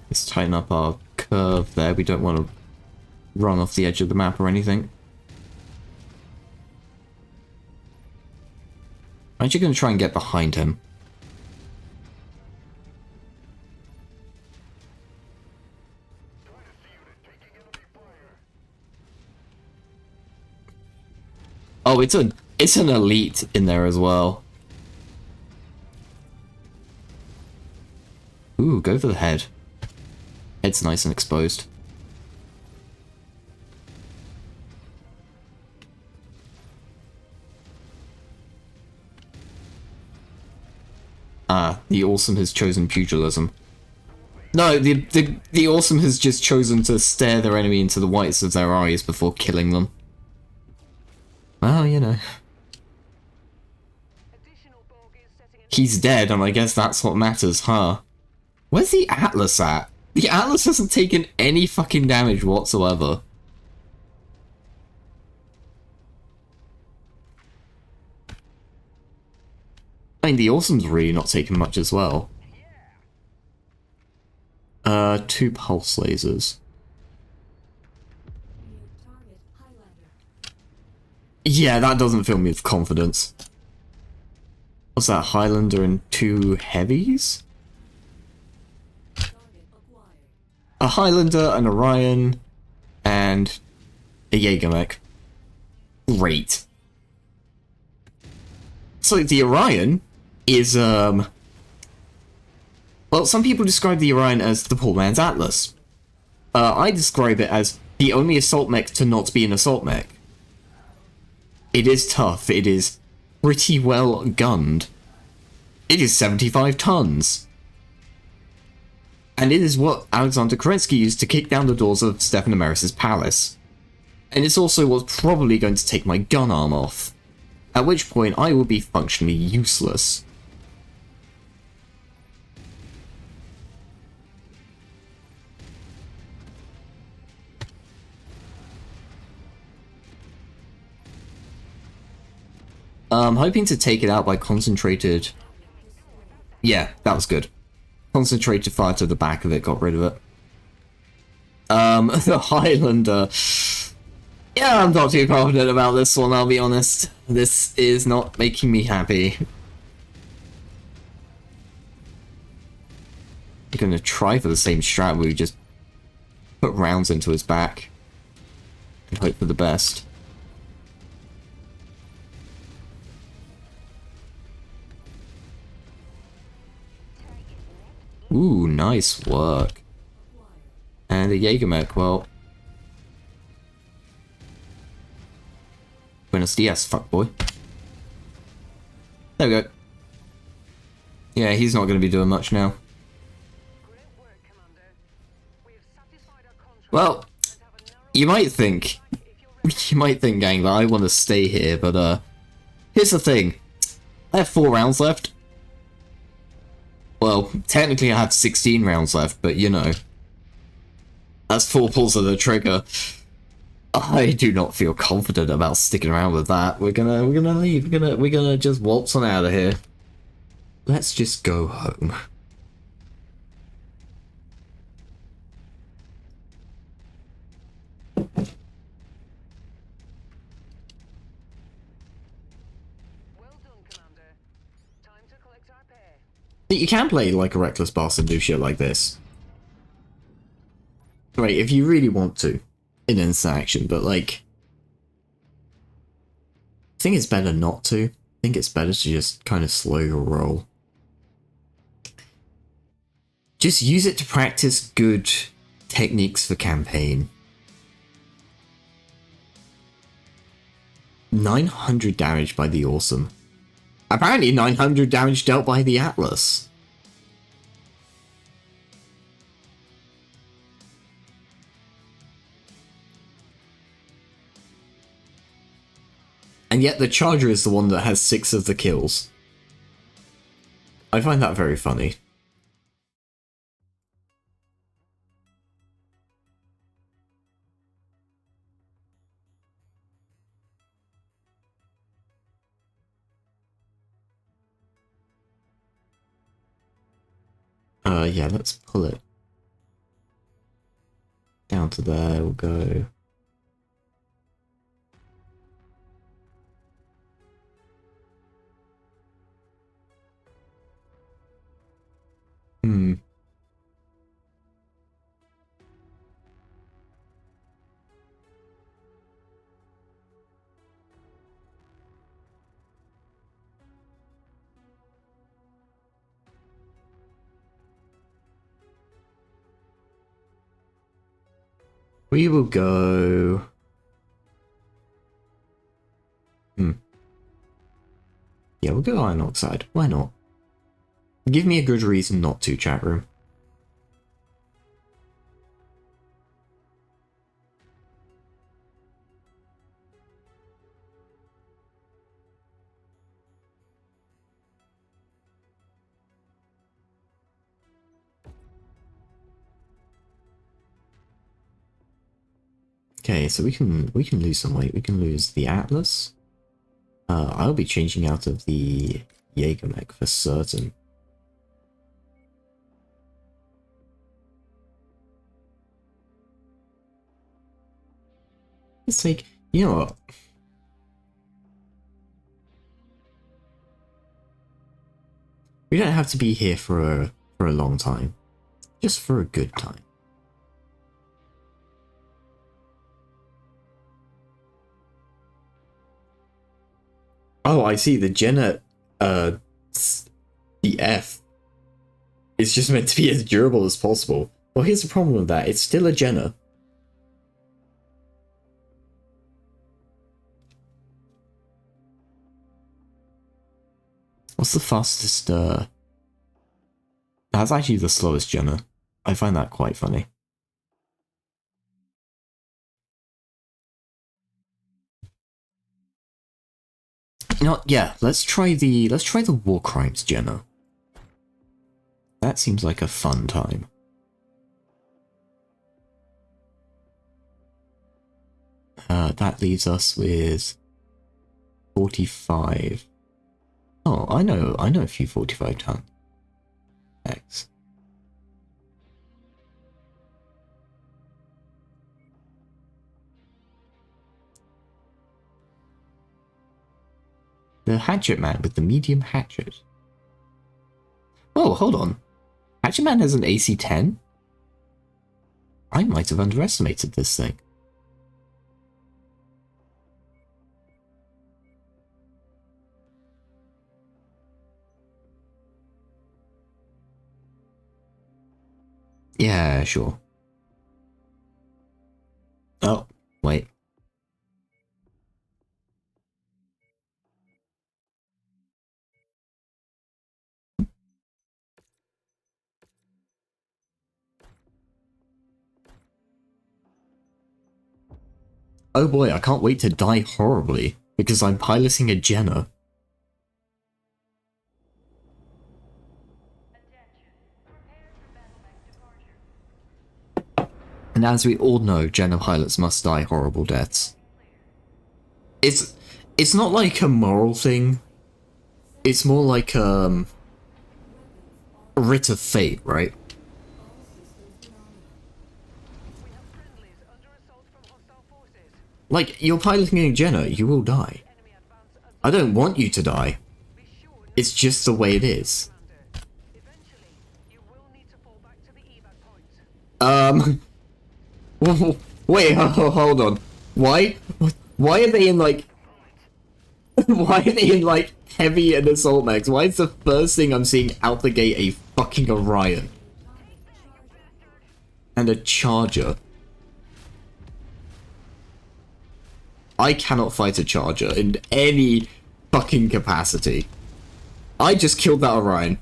Let's tighten up our curve there. We don't want to run off the edge of the map or anything. I'm actually going to try and get behind him. Oh, it's an elite in there as well. Ooh, go for the head. Head's nice and exposed. Ah, the awesome has chosen pugilism. No, the awesome has just chosen to stare their enemy into the whites of their eyes before killing them. Well, you know. He's dead, and I guess that's what matters, huh? Where's the Atlas at? The Atlas hasn't taken any fucking damage whatsoever. I mean, the Awesome's really not taking much as well. 2 pulse lasers. Yeah, that doesn't fill me with confidence. What's that, Highlander and 2 heavies? A Highlander, an Orion, and a Jaeger mech. Great. So the Orion is, well, some people describe the Orion as the poor man's Atlas. I describe it as the only assault mech to not be an assault mech. It is tough, it is pretty well gunned. It is 75 tons. And it is what Alexander Kerensky used to kick down the doors of Stefan Ameris's palace. And it's also what's probably going to take my gun arm off. At which point I will be functionally useless. I'm hoping to take it out by concentrated... Yeah, that was good. Concentrated fire to the back of it, got rid of it. The Highlander... Yeah, I'm not too confident about this one, I'll be honest. This is not making me happy. I'm gonna try for the same strat where we just put rounds into his back. and hope for the best. Ooh, nice work. And the Jägermech, well... Buenos dias, fuckboy. There we go. Yeah, he's not going to be doing much now. Well, you might think, gang, that I want to stay here, but here's the thing. I have 4 rounds left. Well, technically I have 16 rounds left, but you know, that's 4 pulls of the trigger. I do not feel confident about sticking around with that. We're gonna leave. We're gonna just waltz on out of here. Let's just go home. You can play like a reckless boss and do shit like this. Right, if you really want to, in instant action, but like... I think it's better not to. I think it's better to just kind of slow your roll. Just use it to practice good techniques for campaign. 900 damage by the Awesome. Apparently 900 damage dealt by the Atlas. And yet the Charger is the one that has 6 of the kills. I find that very funny. Yeah, let's pull it down to there. We'll go. We will go... Yeah, we'll go Iron Oxide. Why not? Give me a good reason not to, chat room. Okay, so we can lose some weight. We can lose the Atlas. I'll be changing out of the Jägermech for certain. Let's take, you know what? We don't have to be here for a long time. Just for a good time. Oh, I see. The Jenna, the F is just meant to be as durable as possible. Well, here's the problem with that. It's still a Jenna. What's the fastest, That's actually the slowest Jenna. I find that quite funny. You know what? Yeah, let's try the War Crimes Jenna. That seems like a fun time. That leaves us with 45. Oh, I know a few 45-ton X. The Hatchet Man with the medium hatchet. Oh, hold on. Hatchet Man has an AC 10? I might have underestimated this thing. Yeah, sure. Oh, wait. Oh boy, I can't wait to die horribly, because I'm piloting a Jenner. And as we all know, Jenner pilots must die horrible deaths. It's not like a moral thing. It's more like a writ of fate, right? Like, you're piloting a Jenner, you will die. I don't want you to die. It's just the way it is. Wait, hold on. Why are they in, like... Why are they in, like, heavy and assault mechs? Why is the first thing I'm seeing out the gate a fucking Orion? And a Charger. I cannot fight a Charger in any fucking capacity. I just killed that Orion.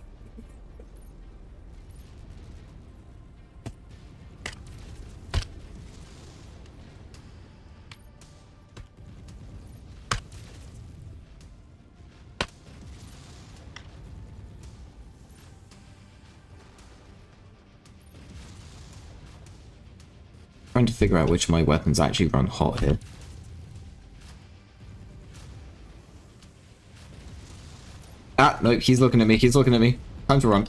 Trying to figure out which of my weapons actually run hot here. Ah, no, he's looking at me, he's looking at me. Time to run.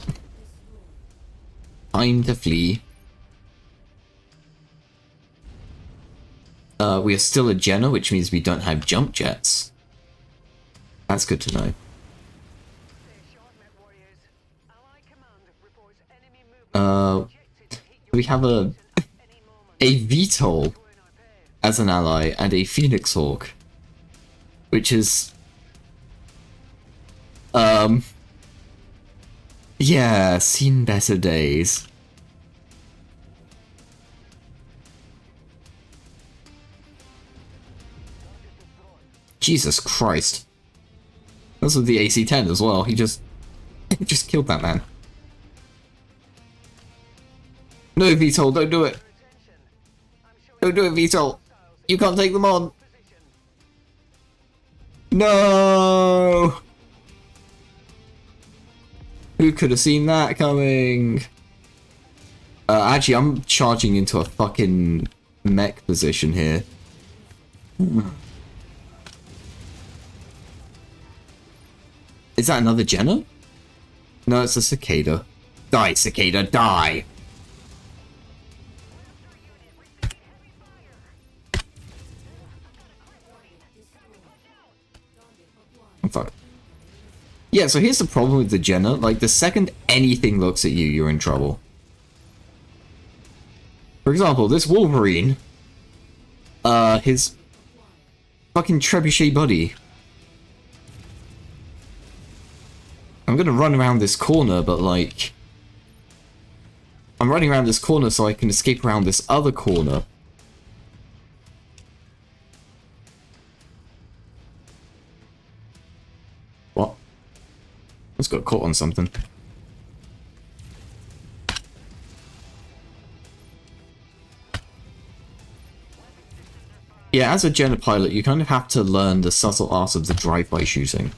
Time to flee. We are still a Jenner, which means we don't have jump jets. That's good to know. We have a VTOL as an ally and a Phoenix Hawk, which is yeah, seen better days. Jesus Christ. That's with the AC-10 as well. He just killed that man. No, VTOL, don't do it. Don't do it, VTOL. You can't take them on. No! Who could have seen that coming? Actually, I'm charging into a fucking mech position here. Is that another Jenner? No, it's a cicada. Die, cicada, die! Oh, fuck. Yeah, so here's the problem with the Jenner. Like, the second anything looks at you, you're in trouble. For example, this Wolverine, his fucking trebuchet buddy. I'm gonna run around this corner, but like... I'm running around this corner so I can escape around this other corner. What? I just got caught on something. Yeah, as a Jenner pilot, you kind of have to learn the subtle art of the drive-by shooting.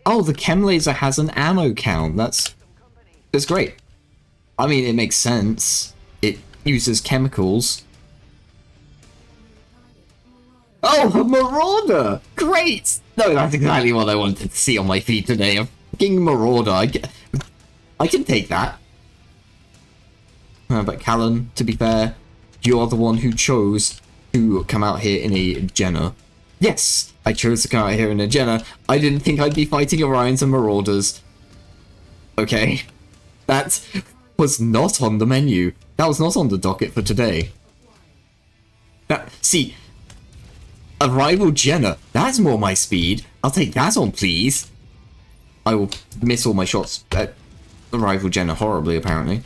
Oh, the chem laser has an ammo count. That's great. I mean, it makes sense. It uses chemicals. Oh, a Marauder! Great! No, that's exactly what I wanted to see on my feed today. A fucking Marauder. I can take that. But Callan, to be fair, you are the one who chose to come out here in a Jenner. Yes, I chose to come out here in a Jenner. I didn't think I'd be fighting Orions and Marauders. Okay. That was not on the menu. That was not on the docket for today. See, a rival Jenna. That's more my speed. I'll take that on, please. I will miss all my shots at the rival Jenna horribly, apparently.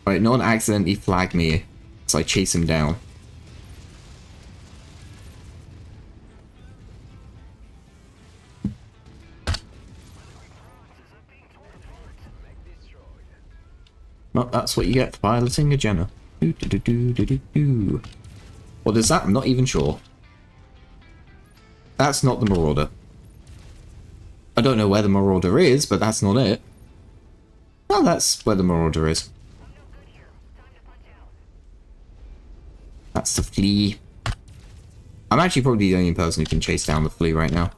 Alright, no one accidentally flagged me, so I chase him down. Well, that's what you get for piloting a Jenna. What is that? I'm not even sure. That's not the Marauder. I don't know where the Marauder is, but that's not it. Well, that's where the Marauder is. That's the flea. I'm actually probably the only person who can chase down the flea right now.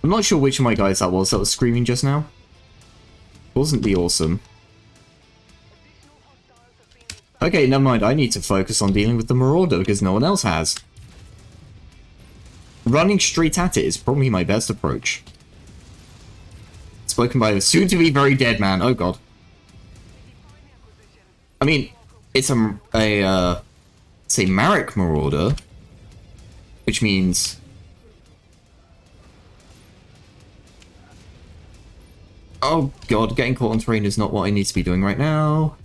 I'm not sure which of my guys that was screaming just now. It wasn't the awesome. Okay, never mind. I need to focus on dealing with the Marauder because no one else has. Running straight at it is probably my best approach. Spoken by a soon-to-be very dead man. Oh god. I mean, it's a Marek Marauder, which means... Oh god, getting caught on terrain is not what I need to be doing right now.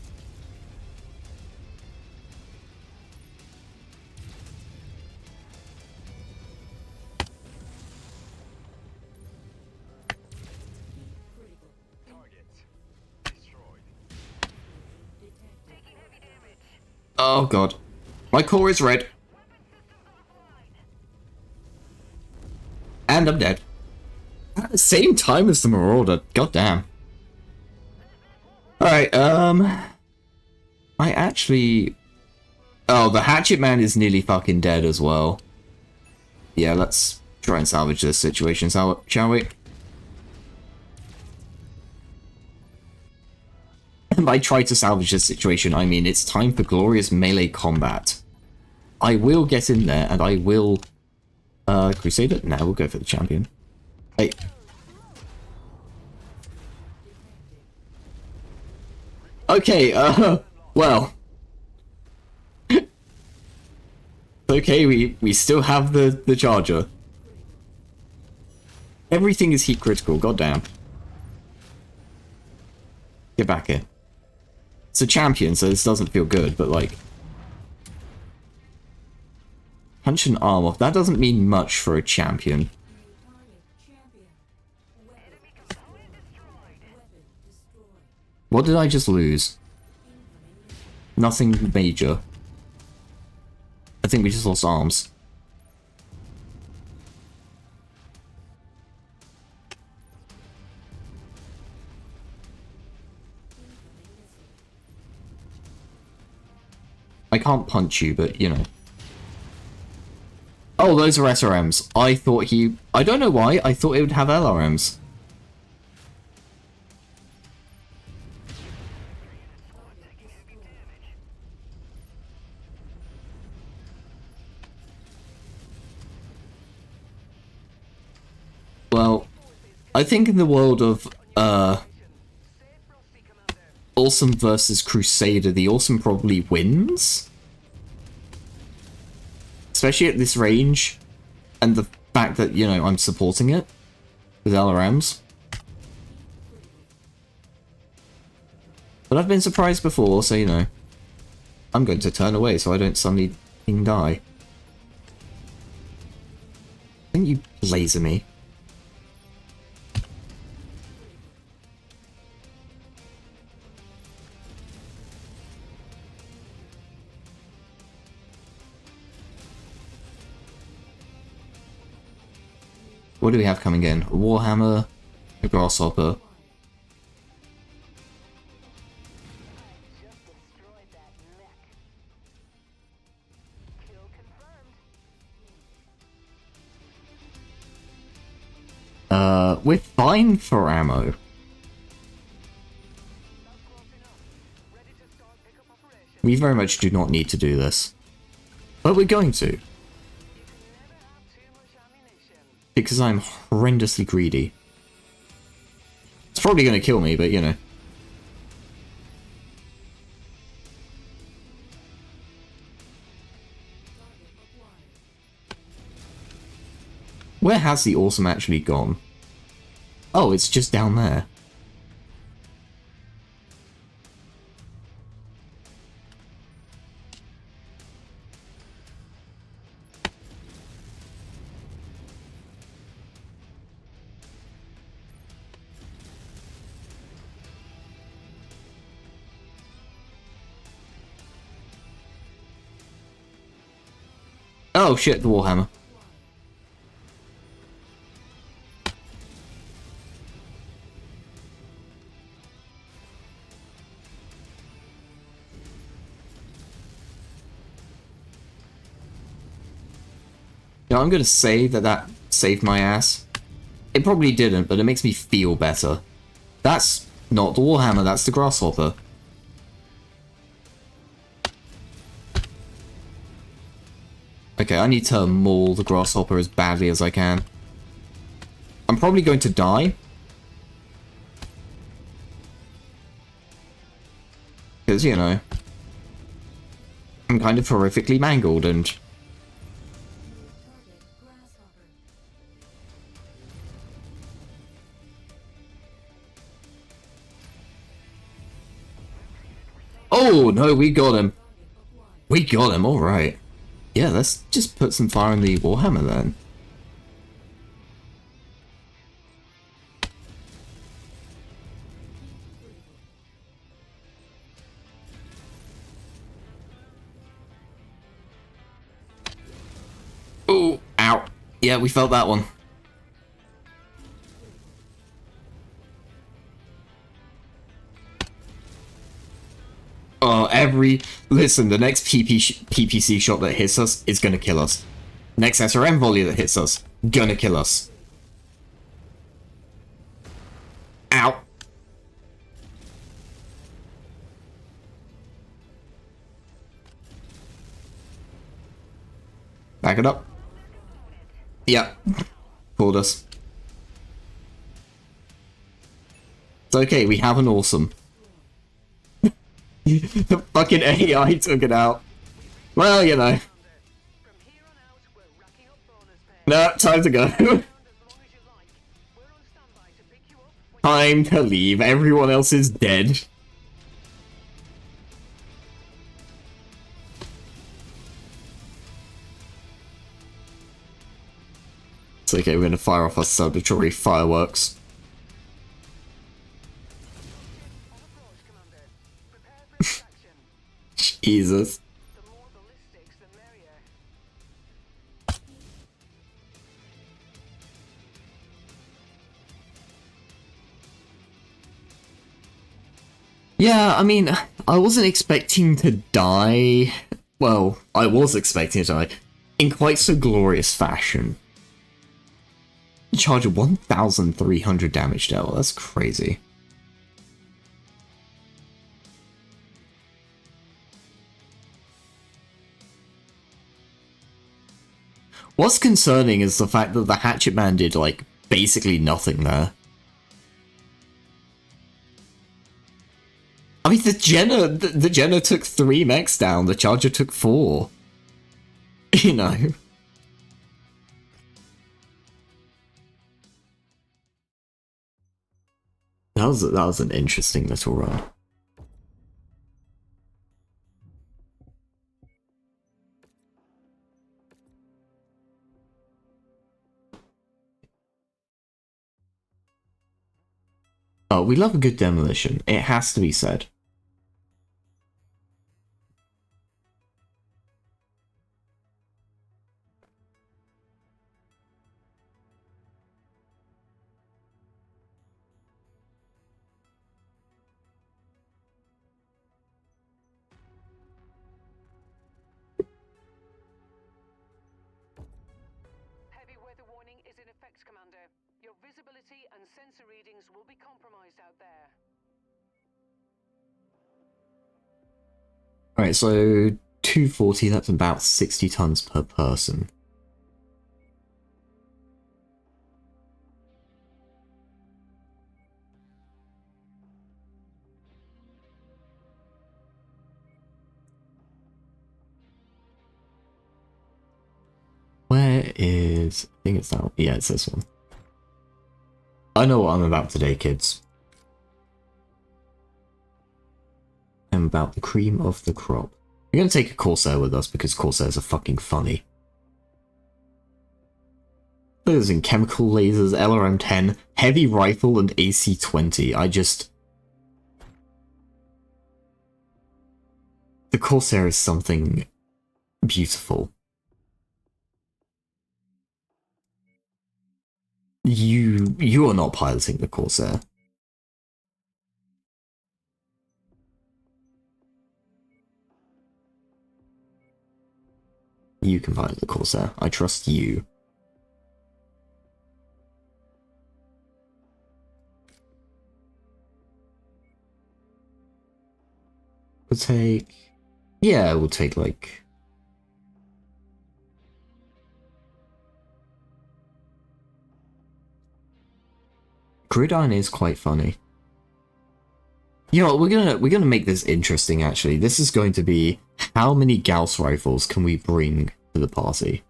Oh god. My core is red. And I'm dead. At the same time as the Marauder. God damn. Alright, I actually... Oh, the Hatchet Man is nearly fucking dead as well. Yeah, let's try and salvage this situation, shall we? And by try to salvage this situation, I mean it's time for glorious melee combat. I will get in there, and I will... Crusader? No, we'll go for the champion. Hey. Okay, well. Okay, we still have the charger. Everything is heat critical, goddamn. Get back here. It's a champion, so this doesn't feel good, but like... Punch an arm off. That doesn't mean much for a champion. What did I just lose? Nothing major. I think we just lost arms. I can't punch you, but you know. Oh, those are SRMs. I thought he... I don't know why. I thought it would have LRMs. Well, I think in the world of, Awesome versus Crusader, the Awesome probably wins. Especially at this range, and the fact that, you know, I'm supporting it with LRMs. But I've been surprised before, so, you know, I'm going to turn away so I don't suddenly die. Don't you laser me. What do we have coming in? A Warhammer, a Grasshopper. We're fine for ammo. We very much do not need to do this. But we're going to. You can never have too much ammunition. Because I'm horrendously greedy. It's probably going to kill me, but you know. Where has the awesome actually gone? Oh, it's just down there. Oh shit, the Warhammer. Now, I'm gonna say that that saved my ass. It probably didn't, but it makes me feel better. That's not the Warhammer, that's the Grasshopper. Okay, I need to maul the Grasshopper as badly as I can. I'm probably going to die. Because, you know, I'm kind of horrifically mangled and... Oh, no, we got him. We got him, alright. Yeah, let's just put some fire on the Warhammer then. Oh, ow. Yeah, we felt that one. Oh, listen, the next PPC shot that hits us is gonna kill us. Next SRM volley that hits us, gonna kill us. Ow. Back it up. Yep. Pulled us. It's okay, we have an awesome. The fucking AI took it out. Well, you know. No, time to go. Time to leave. Everyone else is dead. It's okay, we're gonna fire off our celebratory fireworks. Jesus. Yeah, I mean, I wasn't expecting to die. Well, I was expecting to die in quite so glorious fashion. Charge of 1,300 damage dealt. That's crazy. What's concerning is the fact that the Hatchet Man did, like, basically nothing there. I mean, the Jenna took 3 mechs down, the Charger took 4. You know. That was an interesting little run. Oh, we love a good demolition. It has to be said. Heavy weather warning is in effect, Commander. Your visibility and sensor readings will be compromised out there. Alright, so 240, that's about 60 tons per person. Where is... I think it's that one. Yeah, it's this one. I know what I'm about today, kids. I'm about the cream of the crop. We're gonna take a Corsair with us because Corsairs are fucking funny. There's in chemical lasers, LRM-10, heavy rifle, and AC-20. The Corsair is something beautiful. You are not piloting the Corsair. You can pilot the Corsair. I trust you. We'll take... Yeah, we'll take, like... Gridiron is quite funny. You know what, we're gonna make this interesting, actually. This is going to be... How many Gauss rifles can we bring to the party?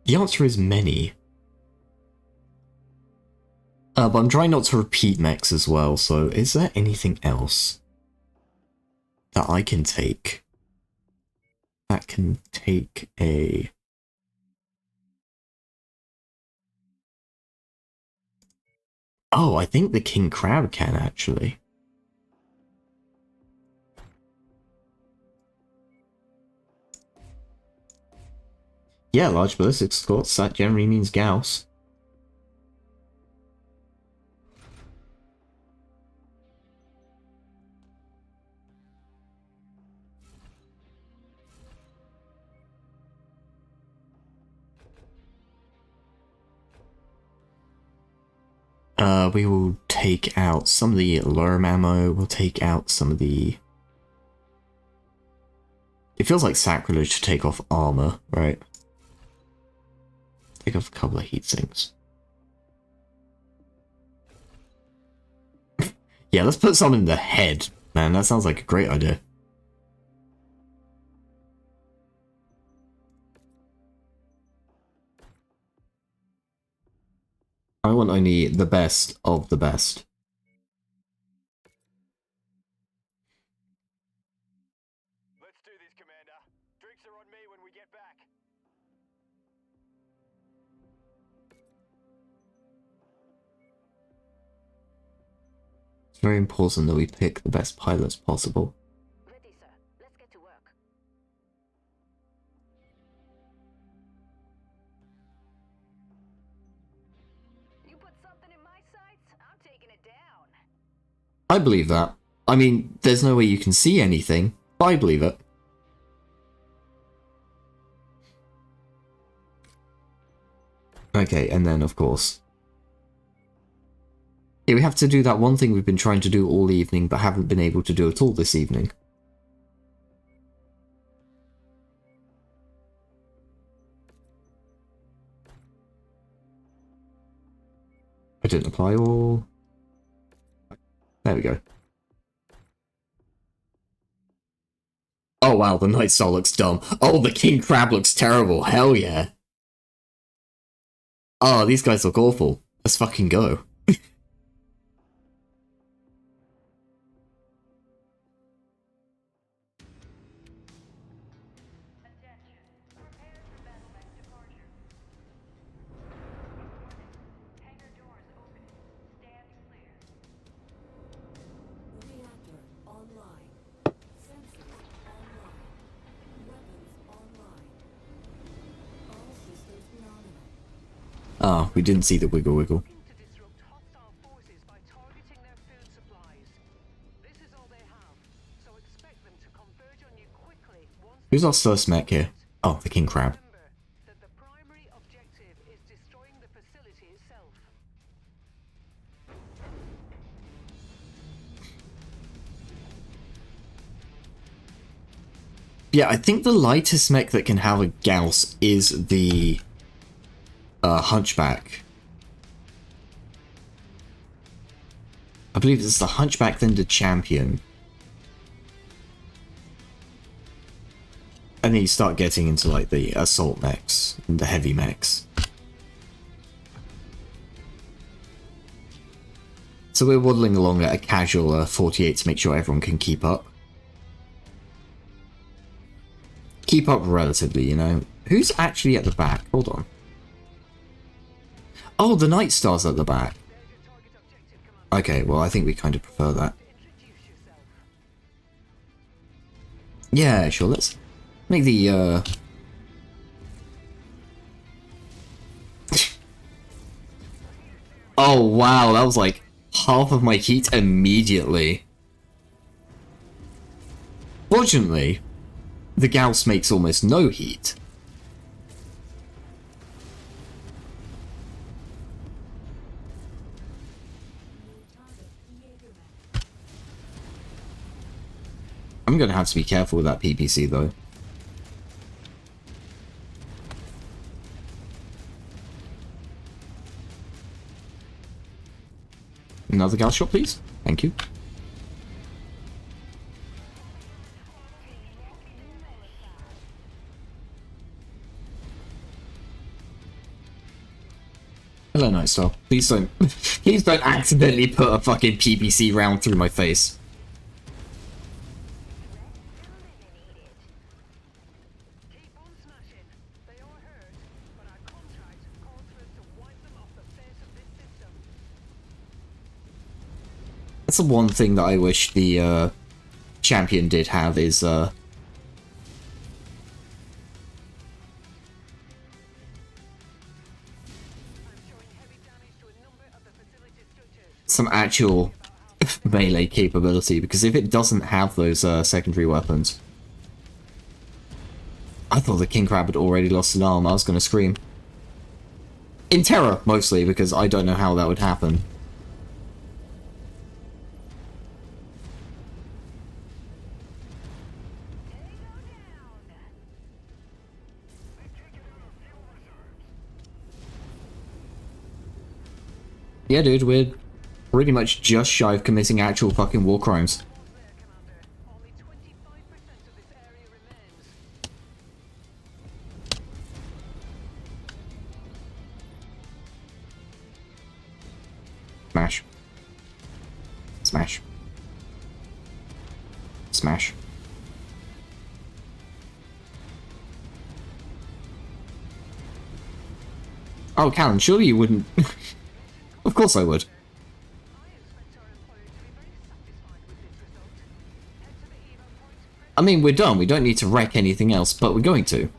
The answer is many. But I'm trying not to repeat mechs as well, so is there anything else that I can take? That can take a... Oh, I think the King Crab can, actually. Yeah, large ballistic escorts, that generally means Gauss. We will take out some of the Lurm ammo, we'll take out some of the... It feels like sacrilege to take off armor, right? Take off a couple of heat sinks. Yeah, let's put some in the head. Man, that sounds like a great idea. I want only the best of the best. Let's do this, Commander. Drinks are on me when we get back. It's very important that we pick the best pilots possible. Ready, sir. Let's get to work. You put something in my sights, I'm taking it down. I believe that. I mean, there's no way you can see anything, but I believe it. Okay, and then, of course... Yeah, we have to do that one thing we've been trying to do all evening, but haven't been able to do at all this evening. I didn't apply all... There we go. Oh wow, the Night Star looks dumb. Oh, the King Crab looks terrible. Hell yeah. Oh, these guys look awful. Let's fucking go. Reactor online. Sensors online. Weapons online. All systems nominal. Ah, we didn't see the wiggle wiggle. Looking to disrupt hostile forces by targeting their food supplies. This is all they have, so expect them to converge on you quickly once... Who's our first mech here? Oh, the King Crab. Remember that the primary objective is Yeah, I think the lightest mech that can have a Gauss is the Hunchback. I believe it's the Hunchback, then the Champion. And then you start getting into like the assault mechs and the heavy mechs. So we're waddling along at a casual 48 to make sure everyone can keep up. Keep up relatively, you know. Who's actually at the back? Hold on. Oh, the Night Star's at the back. Okay, well, I think we kind of prefer that. Yeah, sure, let's make the, Oh, wow, that was like half of my heat immediately. Fortunately, the Gauss makes almost no heat. I'm gonna have to be careful with that PPC though. Another Gauss shot, please. Thank you. Hello, Night Star. Please don't accidentally put a fucking PPC round through my face. Keep on smashing. They are hurt, but our contract calls for us to wipe them off the face of this system. That's the one thing that I wish the champion did have is some actual melee capability, because if it doesn't have those secondary weapons... I thought the king crab had already lost an arm. I was gonna scream. In terror, mostly, because I don't know how that would happen. Yeah, dude, we're pretty much just shy of committing actual fucking war crimes. Only 25% of this area remains. Smash. Smash. Smash. Oh, Callan, surely you wouldn't... Of course I would. I expect our employer to be very satisfied with this result. Head to the eval point. I mean, we're done. We don't need to wreck anything else, but we're going to.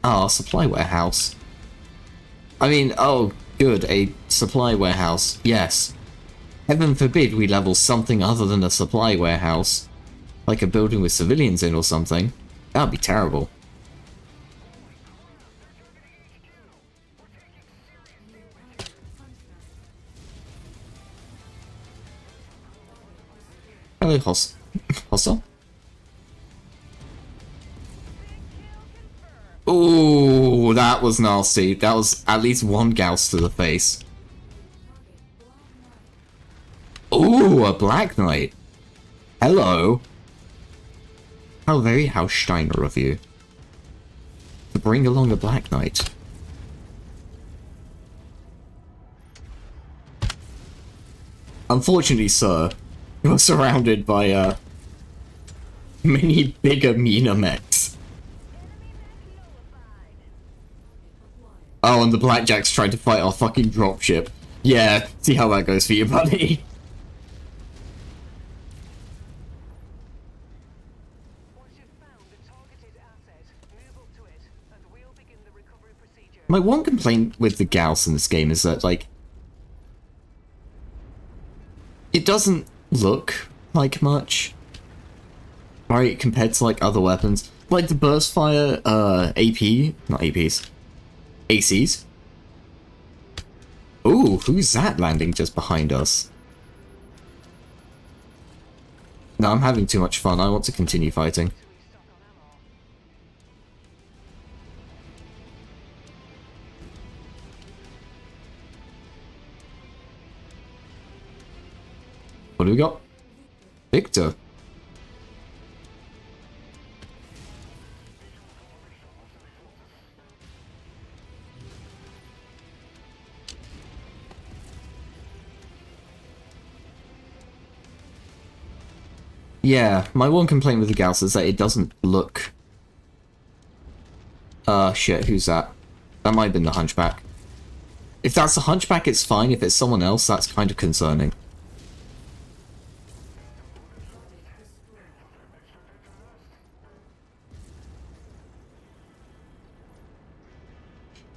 Ah, supply warehouse. I mean, oh, good, a supply warehouse. Yes. Heaven forbid we level something other than a supply warehouse. Like a building with civilians in or something. That'd be terrible. Hello, hostile. Ooh, that was nasty. That was at least one Gauss to the face. Ooh, a Black Knight. Hello. How very Haussteiner of you. To bring along a Black Knight. Unfortunately, sir, you're surrounded by, many bigger, meaner mechs. Oh, and the Blackjack's trying to fight our fucking dropship. Yeah, see how that goes for you, buddy. Once you've found the targeted asset, move up to it, and we'll begin the recovery procedure. My one complaint with the Gauss in this game is that, like, it doesn't look like much, right, compared to, like, other weapons. Like the burst fire, AP, not APs, ACs. Ooh, who's that landing just behind us? No, I'm having too much fun. I want to continue fighting. What do we got? Victor. Yeah, my one complaint with the Gauss is that it doesn't look... shit, who's that? That might have been the Hunchback. If that's the Hunchback, it's fine. If it's someone else, that's kind of concerning.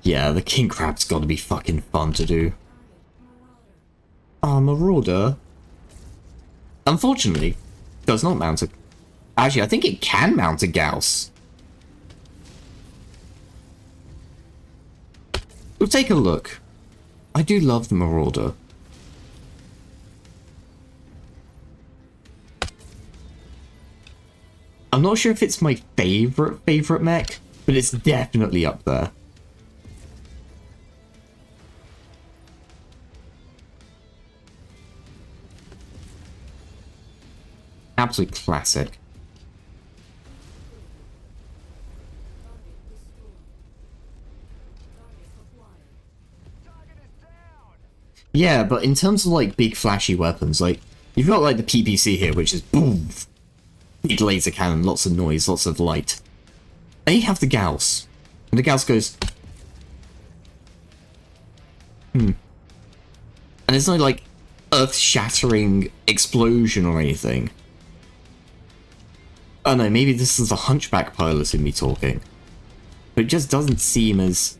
Yeah, the King Crab's gotta be fucking fun to do. Marauder? Unfortunately, does not mount a... Actually, I think it can mount a Gauss. We'll take a look. I do love the Marauder. I'm not sure if it's my favorite mech, but it's definitely up there. Absolute classic. Yeah, but in terms of like big flashy weapons, like you've got like the PPC here, which is boom, big laser cannon, lots of noise, lots of light. Then you have the Gauss, and the Gauss goes, and it's not like earth-shattering explosion or anything. Oh no, maybe this is the Hunchback pilot in me talking. But it just doesn't seem as...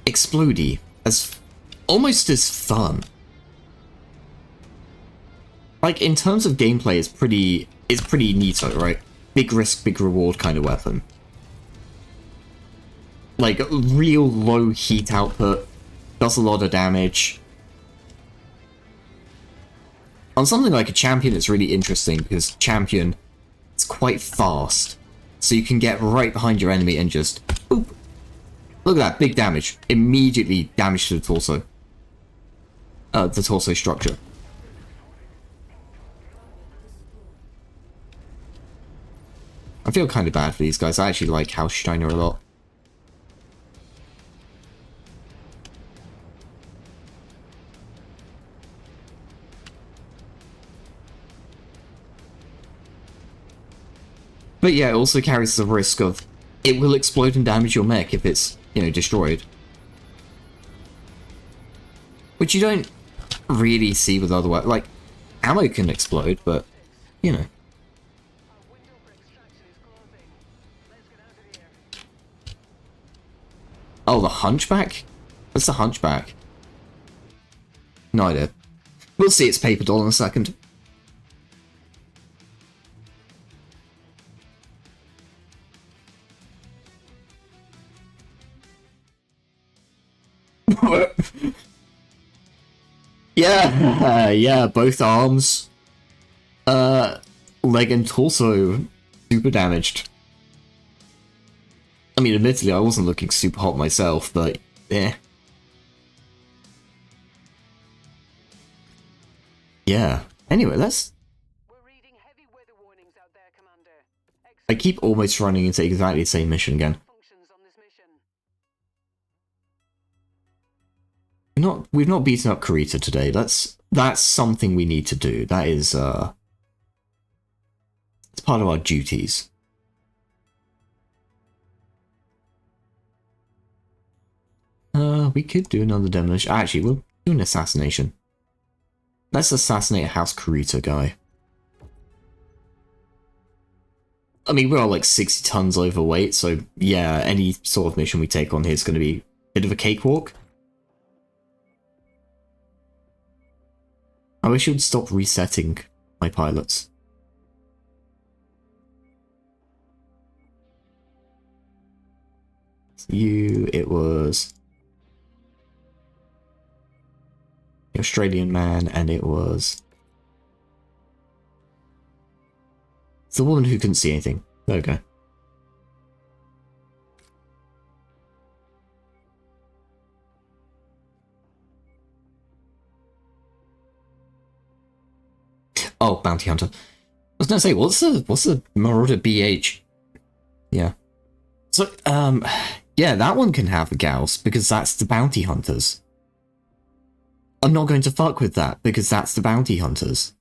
explodey, as... almost as fun. Like, in terms of gameplay, it's pretty neato, right? Big risk, big reward kind of weapon. Like, real low heat output, does a lot of damage. On something like a Champion, it's really interesting because Champion, it's quite fast. So you can get right behind your enemy and just, boop. Look at that, big damage. Immediately damage to the torso. The torso structure. I feel kind of bad for these guys. I actually like House Shiner a lot. But yeah, it also carries the risk of it will explode and damage your mech if it's, you know, destroyed. Which you don't really see with other weapons. Like, ammo can explode, but, you know. Oh, the Hunchback? What's the Hunchback? No idea. We'll see its paper doll in a second. Yeah, both arms, leg and torso super damaged. I mean, admittedly, I wasn't looking super hot myself, but eh. Yeah. Anyway, let's... We're reading heavy weather warnings out there, Commander. I keep almost running into exactly the same mission again. Functions on this mission. We've not beaten up Kurita today. That's something we need to do. That is it's part of our duties. We could do another demolition. Actually, we'll do an assassination. Let's assassinate a House Kurita guy. I mean, we're all like 60 tons overweight, so yeah, any sort of mission we take on here is going to be a bit of a cakewalk. I wish you would stop resetting my pilots. It was the Australian man, and it was it's the woman who couldn't see anything. There we go. Oh, Bounty Hunter. I was gonna say, what's the Marauder BH? Yeah. So, yeah, that one can have a Gauss, because that's the Bounty Hunters. I'm not going to fuck with that, because that's the Bounty Hunters.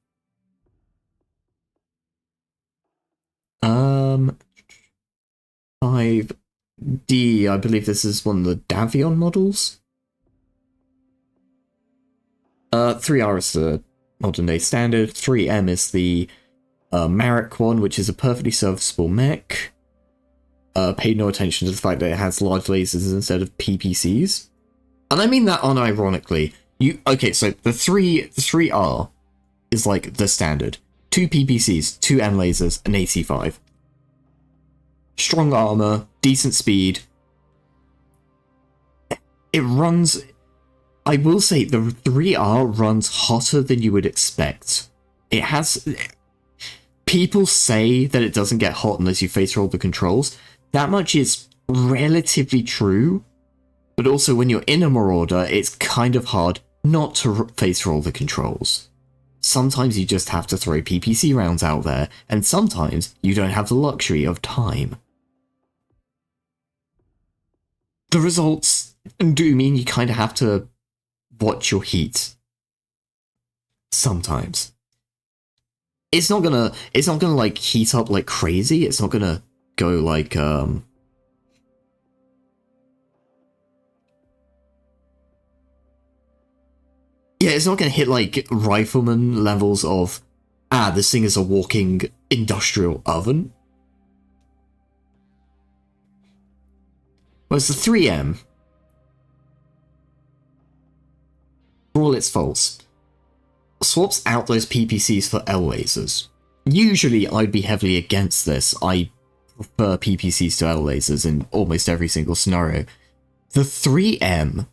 5D, I believe this is one of the Davion models. 3R is the modern day standard, 3M is the Marek one, which is a perfectly serviceable mech. Paid no attention to the fact that it has large lasers instead of PPCs. And I mean that unironically. Okay, so the 3R is like the standard. 2 PPCs, 2 M lasers, and AC5. Strong armor, decent speed. It runs... I will say the 3R runs hotter than you would expect. It has... People say that it doesn't get hot unless you face roll the controls. That much is relatively true. But also when you're in a Marauder, it's kind of hard not to face roll the controls. Sometimes you just have to throw PPC rounds out there, and sometimes you don't have the luxury of time. The results do mean you kind of have to watch your heat. Sometimes. It's not gonna like heat up like crazy, it's not gonna go like yeah, it's not going to hit, like, rifleman levels of, this thing is a walking industrial oven. Whereas the 3M, for all its faults, swaps out those PPCs for L lasers. Usually, I'd be heavily against this. I prefer PPCs to L lasers in almost every single scenario. The 3M,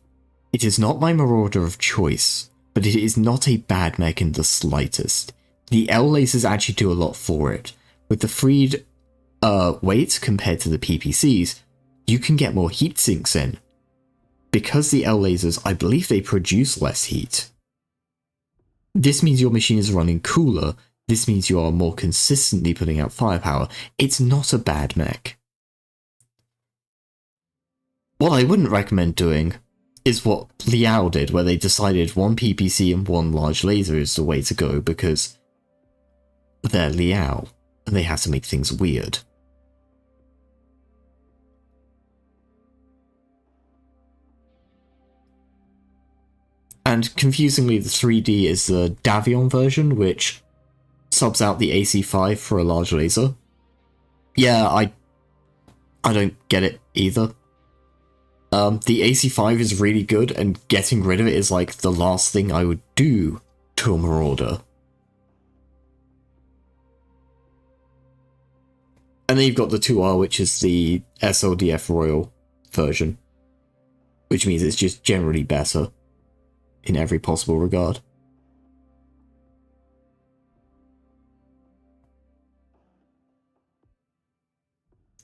it is not my Marauder of choice, but it is not a bad mech in the slightest. The L lasers actually do a lot for it. With the freed weight compared to the PPCs, you can get more heat sinks in. Because the L lasers, I believe they produce less heat. This means your machine is running cooler. This means you are more consistently putting out firepower. It's not a bad mech. What I wouldn't recommend doing is what Liao did, where they decided one PPC and one large laser is the way to go because they're Liao, and they had to make things weird. And confusingly, the 3D is the Davion version, which subs out the AC5 for a large laser. Yeah, I don't get it either. The AC5 is really good, and getting rid of it is like the last thing I would do to a Marauder. And then you've got the 2R, which is the SLDF Royal version, which means it's just generally better in every possible regard.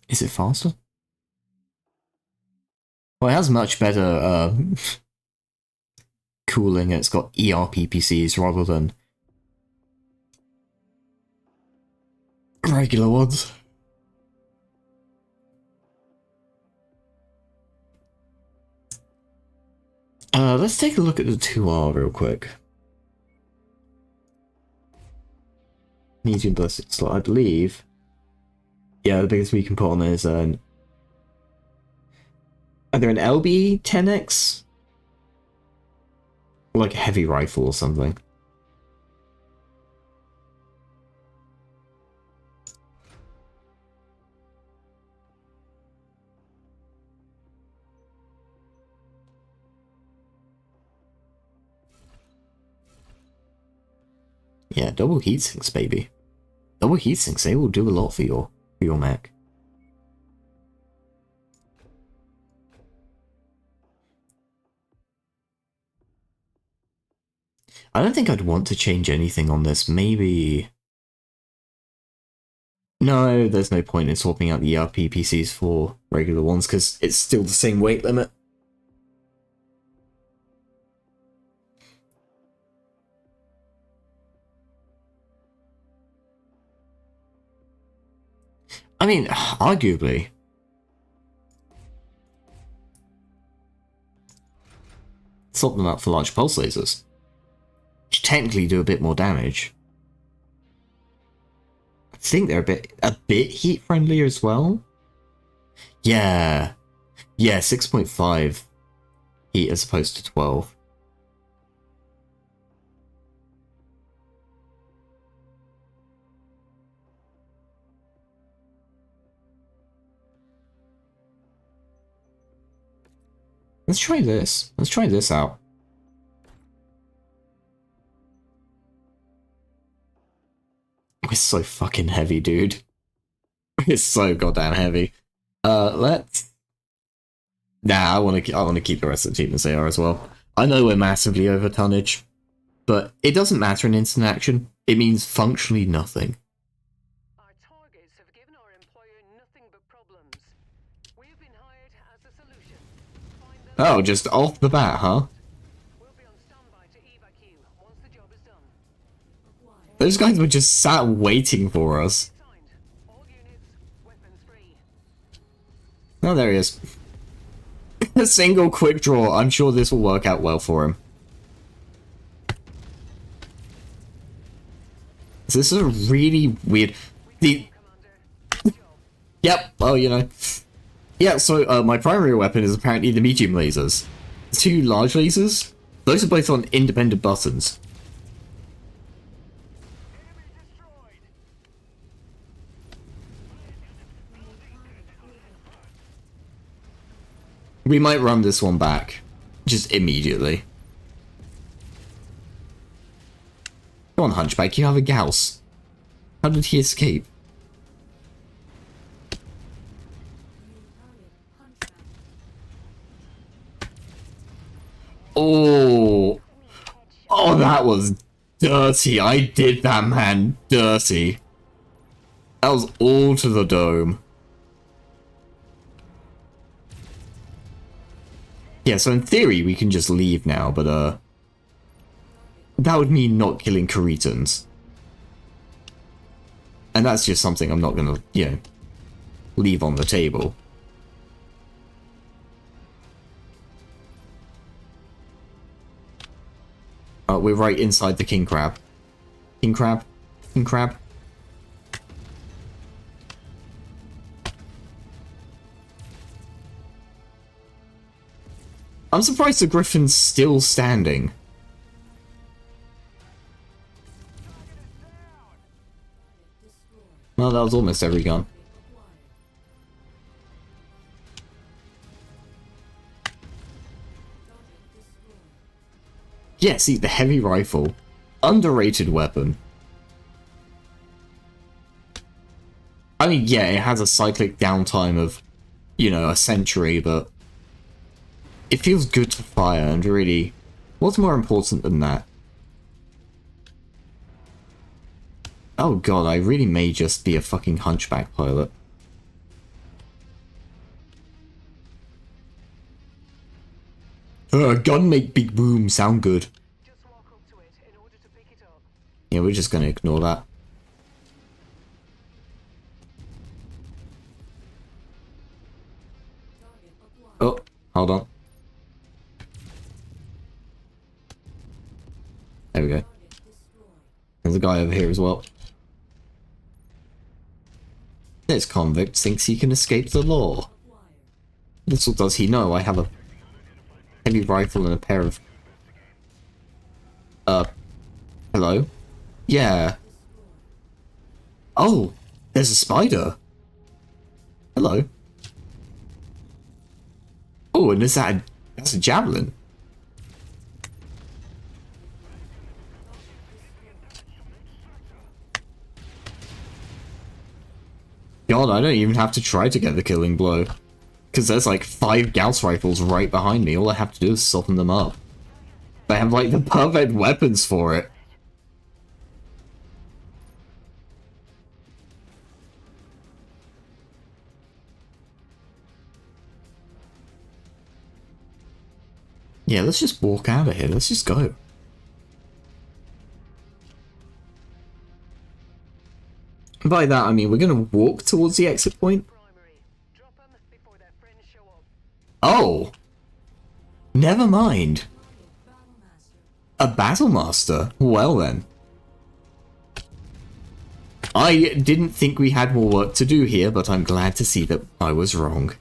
Is it faster? Well, it has much better cooling. It's got ER PPCs rather than regular ones. Let's take a look at the 2R real quick. Medium ballistic slot, I believe. Yeah, the biggest we can put on it is an either an LB 10X or like a heavy rifle or something. Yeah, double heatsinks, baby. Double heatsinks, they will do a lot for your mech. I don't think I'd want to change anything on this. Maybe... No, there's no point in swapping out the ERP PCs for regular ones, because it's still the same weight limit. I mean, arguably. Swap them up for large pulse lasers, which technically do a bit more damage. I think they're a bit heat friendlier as well. Yeah, 6.5 heat as opposed to 12. Let's try this. Let's try this out. It's so fucking heavy, dude. It's so goddamn heavy. Let's... Nah, I want to keep the rest of the team as they are as well. I know we're massively over tonnage, but it doesn't matter in instant action. It means functionally nothing. Our targets have given our employer nothing but problems. We've been hired as a solution. Find them. Oh, just off the bat, huh? We'll be on standby to evac you once the job is done. Those guys were just sat waiting for us. Signed. All units, weapons free. Oh, there he is. A single quick draw. I'm sure this will work out well for him. This is a really weird... Yep, well, you know. Yeah, so my primary weapon is apparently the medium lasers. 2 large lasers? Those are both on independent buttons. We might run this one back. Just immediately. Come on, Hunchback, you have a Gauss. How did he escape? Oh. Oh, that was dirty. I did that man dirty. That was all to the dome. Yeah, so in theory we can just leave now, but that would mean not killing Caritans. And that's just something I'm not gonna, you know, leave on the table. We're right inside the king crab. King crab? King crab? I'm surprised the Griffin's still standing. Well, that was almost every gun. Yeah, see, the heavy rifle. Underrated weapon. I mean, yeah, it has a cyclic downtime of, you know, a century, but it feels good to fire, and really, what's more important than that? Oh god, I really may just be a fucking hunchback pilot. Gun make big boom sound good. Just walk up to it in order to pick it up. Yeah, we're just gonna ignore that. Oh, hold on. There we go. There's a guy over here as well. This convict thinks he can escape the law. Little does he know I have a heavy rifle and a pair of... hello? Yeah. Oh, there's a spider. Hello. Oh, and is that that's a javelin. God, I don't even have to try to get the killing blow. Because there's like 5 Gauss rifles right behind me. All I have to do is soften them up. They have like the perfect weapons for it. Yeah, let's just walk out of here. Let's just go. By that, I mean we're going to walk towards the exit point. Primary. Drop 'em before their friends show up. Oh! Never mind. Battle Master. A Battle Master? Well then. I didn't think we had more work to do here, but I'm glad to see that I was wrong.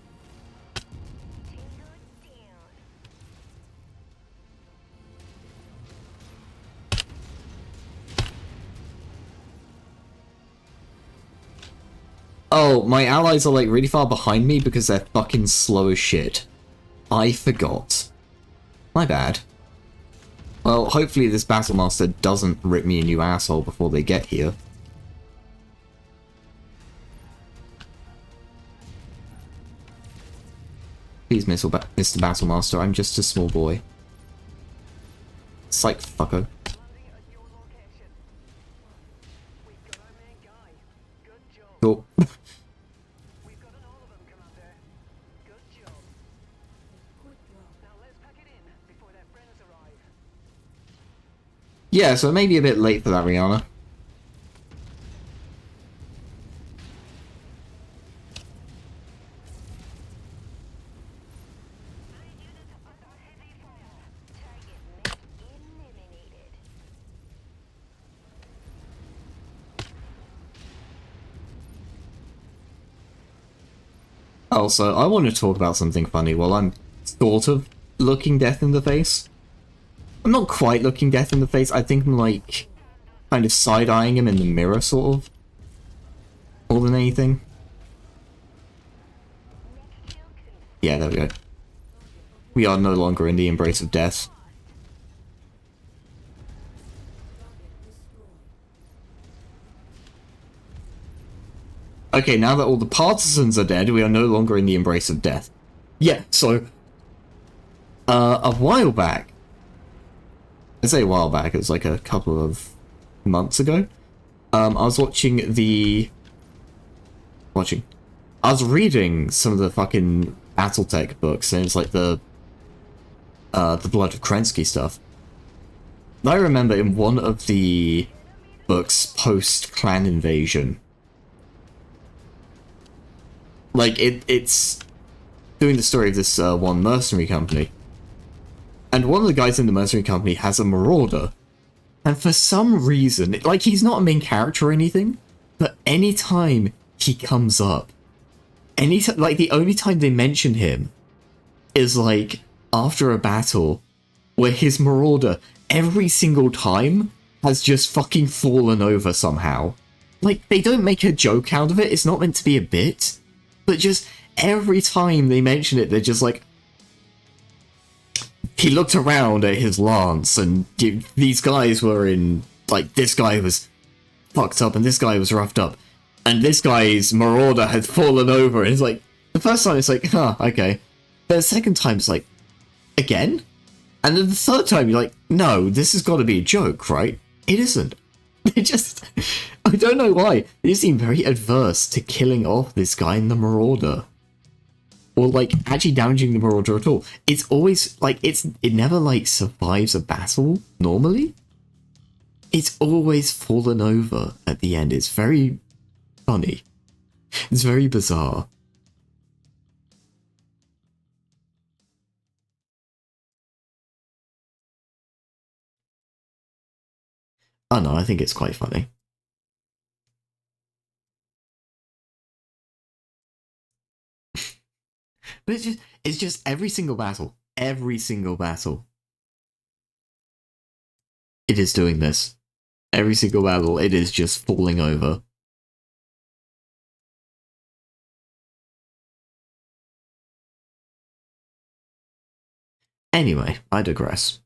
Oh, my allies are like really far behind me because they're fucking slow as shit. I forgot. My bad. Well, hopefully this Battle Master doesn't rip me a new asshole before they get here. Please, Mr. Battle Master, I'm just a small boy. Psych fucko. Landing at your location. We've got our main guy. Good job. Cool. We've gotten all of them, Commander. Good job. Quick drop. Now let's pack it in before their friends arrive. Yeah, so it may be a bit late for that, Rihanna. Also, I want to talk about something funny while I'm sort of looking death in the face. I'm not quite looking death in the face, I think I'm like kind of side-eyeing him in the mirror, sort of. More than anything. Yeah, there we go. We are no longer in the embrace of death. Okay, now that all the partisans are dead, we are no longer in the embrace of death. Yeah, so... a while back... I say a while back, it was like a couple of months ago. I was watching the... I was reading some of the fucking Battletech books, and it's like the Blood of Krensky stuff. I remember in one of the books post-clan invasion, like, it's doing the story of this one mercenary company. And one of the guys in the mercenary company has a marauder. And for some reason, like, he's not a main character or anything, but anytime he comes up, like, the only time they mention him is, like, after a battle where his marauder, every single time, has just fucking fallen over somehow. Like, they don't make a joke out of it, it's not meant to be a bit. But just every time they mention it, they're just like, he looked around at his lance, and these guys were in, like, this guy was fucked up, and this guy was roughed up, and this guy's marauder had fallen over, and it's like, the first time it's like, huh, okay. But the second time it's like, again? And then the third time you're like, no, this has got to be a joke, right? It isn't. They just... I don't know why. They just seem very adverse to killing off this guy in the Marauder. Or, like, actually damaging the Marauder at all. It's always, like, it never, like, survives a battle, normally. It's always fallen over at the end. It's very funny. It's very bizarre. Oh no, I think it's quite funny. But it's just every single battle. Every single battle. It is doing this. Every single battle, it is just falling over. Anyway, I digress.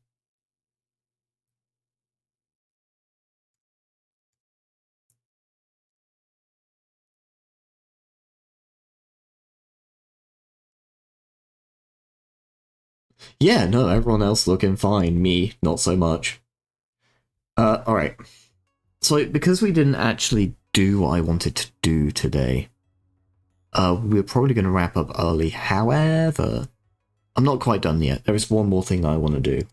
Yeah, no, everyone else looking fine. Me, not so much. Alright. So, because we didn't actually do what I wanted to do today, we're probably going to wrap up early. However, I'm not quite done yet. There is one more thing I want to do.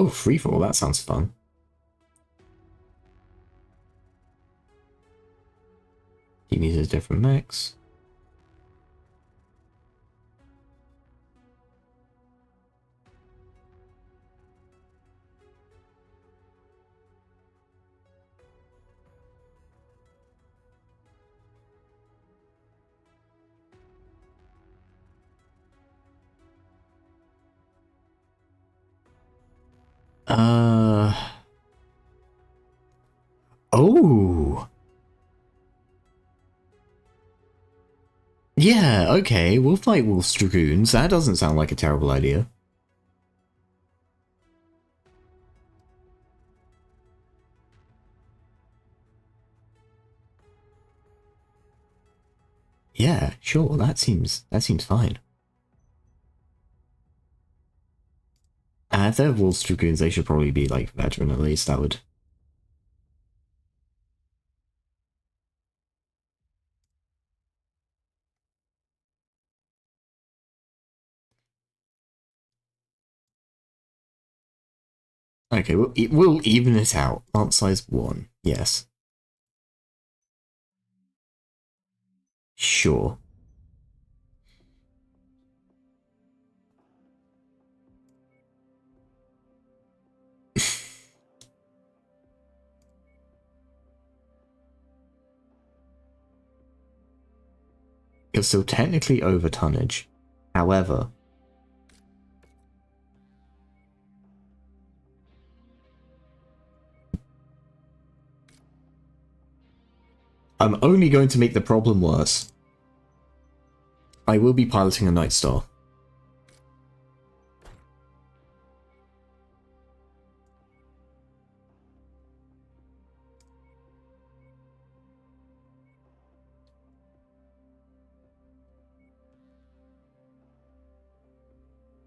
Oh, freefall, that sounds fun. Team uses different mechs. Oh. Yeah, okay, we'll fight Wolf's Dragoons. That doesn't sound like a terrible idea. Yeah, sure, that seems fine. If they're Wolf's Dragoons, they should probably be, like, veteran at least, that would... Okay, we'll even it out. Font size 1, yes. Sure. You're still technically over tonnage. However... I'm only going to make the problem worse. I will be piloting a Night Star.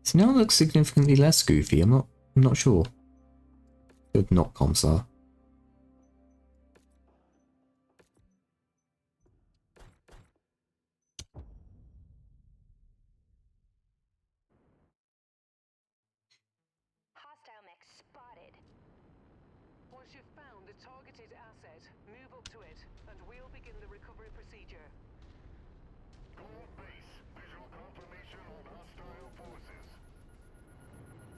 So now it looks significantly less goofy. I'm not sure. Good, not Comsar. Hostile mech spotted. Once you've found the targeted asset, move up to it, and we'll begin the recovery procedure.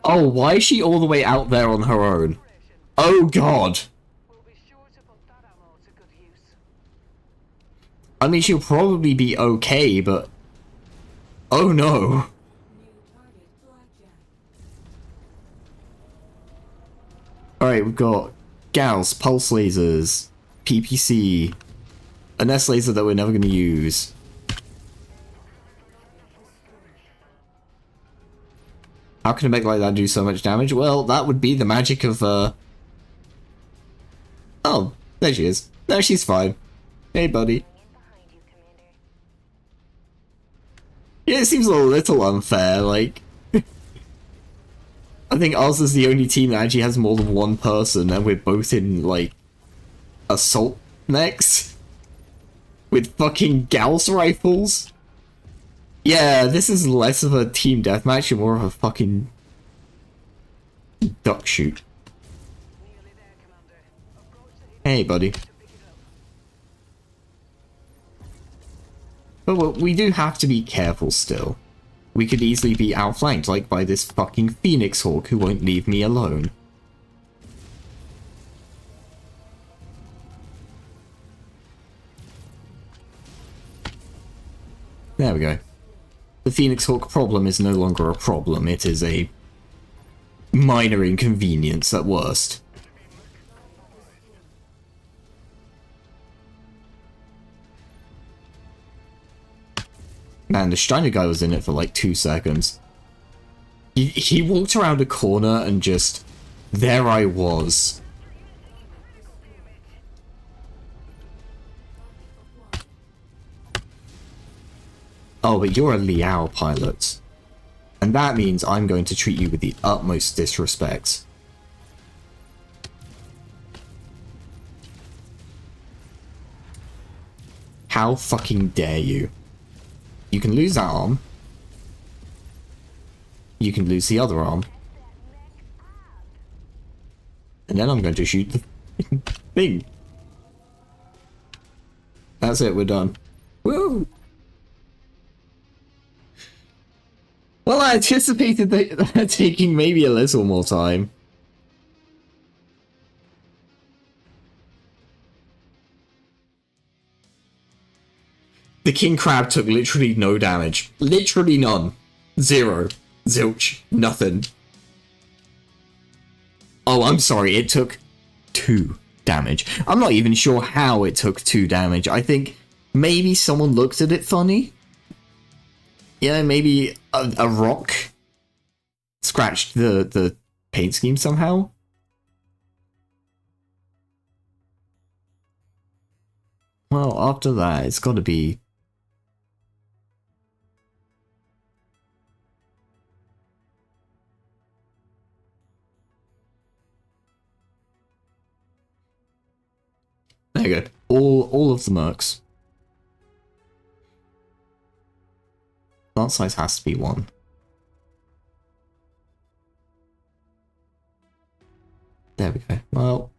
Oh, why is she all the way out there on her own? Oh god! We'll be sure to put that ammo to good use. I mean, she'll probably be okay, but... Oh no! New target Blackjack. Alright, we've got Gauss, Pulse Lasers, PPC, an S laser that we're never going to use. How can a mech like that do so much damage? Well, that would be the magic of, Oh, there she is. No, she's fine. Hey, buddy. Yeah, it seems a little unfair, like... I think ours is the only team that actually has more than one person, and we're both in, like... assault mechs? With fucking Gauss rifles? Yeah, this is less of a team deathmatch and more of a fucking... duck shoot. Nearly there, Commander. Approach the hidden Hey, buddy. to pick it up. But well, we do have to be careful still. We could easily be outflanked, like by this fucking Phoenix Hawk who won't leave me alone. There we go. The Phoenix Hawk problem is no longer a problem, it is a minor inconvenience at worst. Man, the Steiner guy was in it for like 2 seconds. He walked around a corner and just... there I was. Oh, but you're a Liao pilot. And that means I'm going to treat you with the utmost disrespect. How fucking dare you? You can lose that arm. You can lose the other arm. And then I'm going to shoot the thing. That's it, we're done. Woo! Well, I anticipated that taking maybe a little more time. The king crab took literally no damage. Literally none. Zero. Zilch. Nothing. Oh, I'm sorry, it took 2 damage. I'm not even sure how it took 2 damage. I think maybe someone looked at it funny. Yeah, maybe a rock scratched the paint scheme somehow. Well, after that, it's got to be... There you go. All of the mercs. Font size has to be 1. There we go. Well...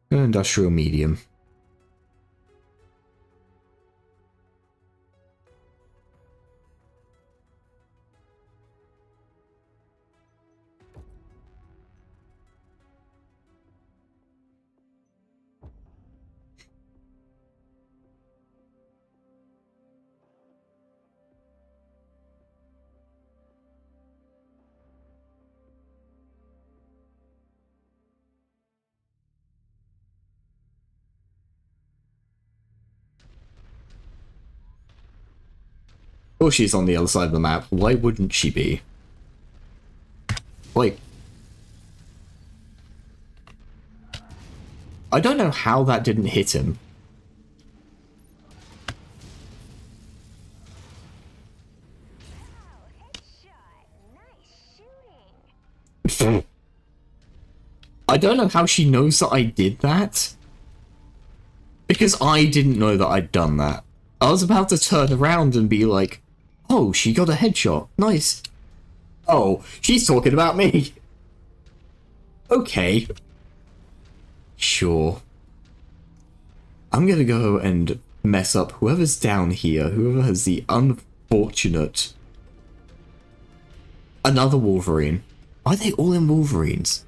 Industrial medium. Oh, she's on the other side of the map. Why wouldn't she be? Wait. I don't know how that didn't hit him. I don't know how she knows that I did that. Because I didn't know that I'd done that. I was about to turn around and be like, oh, she got a headshot. Nice. Oh, she's talking about me. Okay. Sure. I'm gonna go and mess up whoever's down here. Whoever has the unfortunate... Another Wolverine. Why are they all in Wolverines?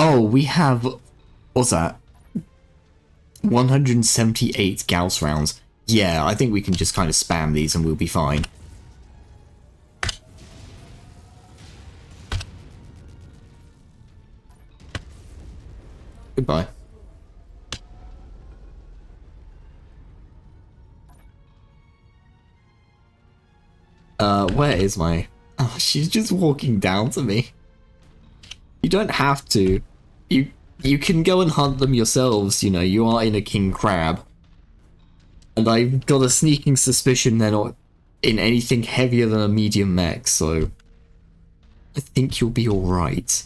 Oh, we have... What's that? 178 Gauss rounds. Yeah, I think we can just kind of spam these and we'll be fine. Goodbye. Where is my... Oh, she's just walking down to me. You don't have to. You can go and hunt them yourselves, you know, you are in a king crab. And I've got a sneaking suspicion they're not in anything heavier than a medium mech, so... I think you'll be alright.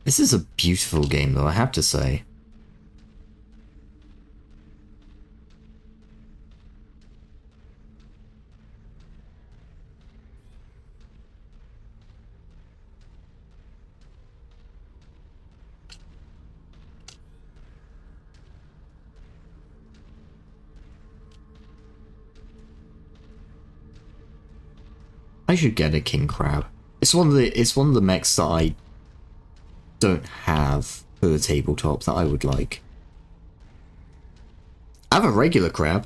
This is a beautiful game, though, I have to say. I should get a king crab. It's one of the mechs that I don't have for the tabletop that I would like. I have a regular crab.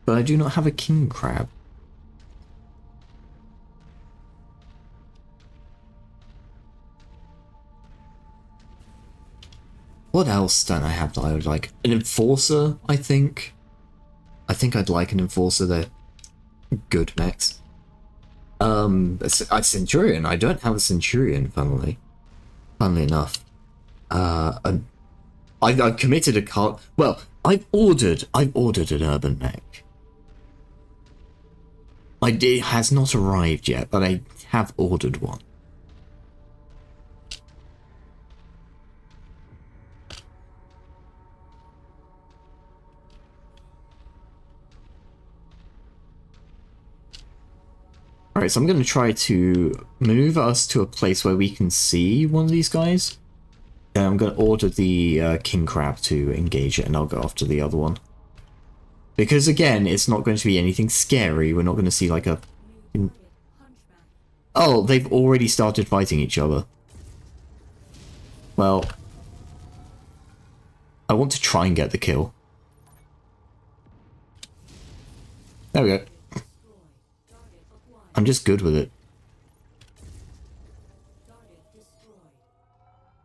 But I do not have a king crab. What else don't I have that I would like? An enforcer, I think. I think I'd like an enforcer. They're good mechs. A centurion. I don't have a centurion, funnily enough. I've committed a card. Well, I've ordered an urban mech. It has not arrived yet, but I have ordered one. Alright, so I'm going to try to maneuver us to a place where we can see one of these guys. Then I'm going to order the king crab to engage it, and I'll go after the other one. Because again, it's not going to be anything scary. We're not going to see like a... Oh, they've already started fighting each other. Well, I want to try and get the kill. There we go. I'm just good with it.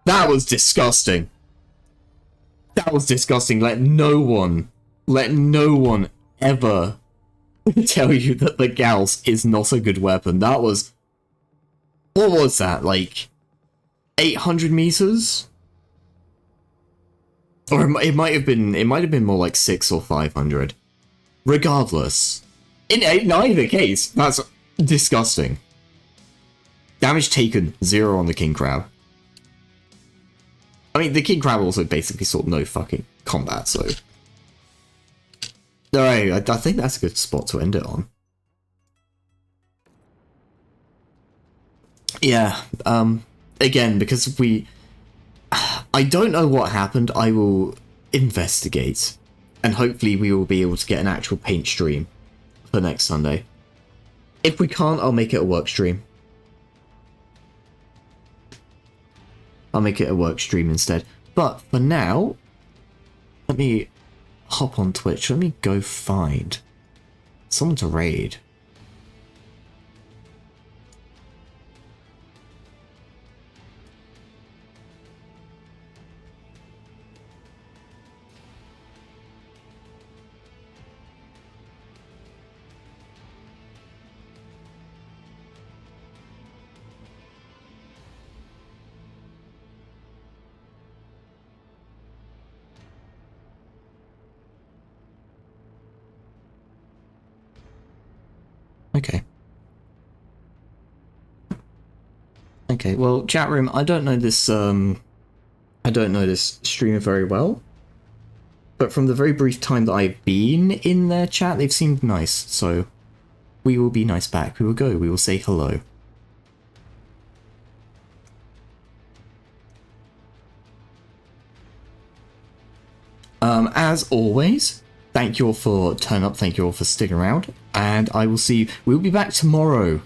That was disgusting. That was disgusting. Let no one ever tell you that the Gauss is not a good weapon. That was... What was that? Like 800 meters? Or it might have been more like 600 or 500. Regardless, in either case, that's disgusting. Damage taken 0 on the king crab. I mean, the king crab also basically saw no fucking combat, so... Alright, I think that's a good spot to end it on. Yeah, again, because I don't know what happened, I will investigate. And hopefully we will be able to get an actual paint stream for next Sunday. If we can't, I'll make it a work stream. I'll make it a work stream instead. But for now, let me hop on Twitch. Let me go find someone to raid. Okay. Okay, well, chat room, I don't know this streamer very well. But from the very brief time that I've been in their chat, they've seemed nice, so we will be nice back. We will go, we will say hello. As always, thank you all for turning up, thank you all for sticking around, and I will see, we'll be back tomorrow,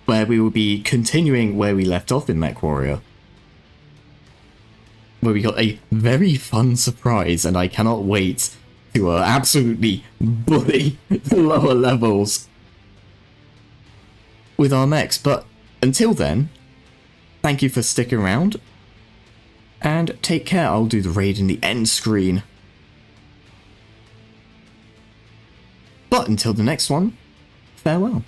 where we will be continuing where we left off in MechWarrior, where we got a very fun surprise, and I cannot wait to absolutely bully the lower levels with our mechs. But until then, thank you for sticking around, and take care. I'll do the raid in the end screen. But until the next one, farewell.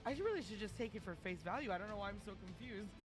I really should just take it for face value. I don't know why I'm so confused.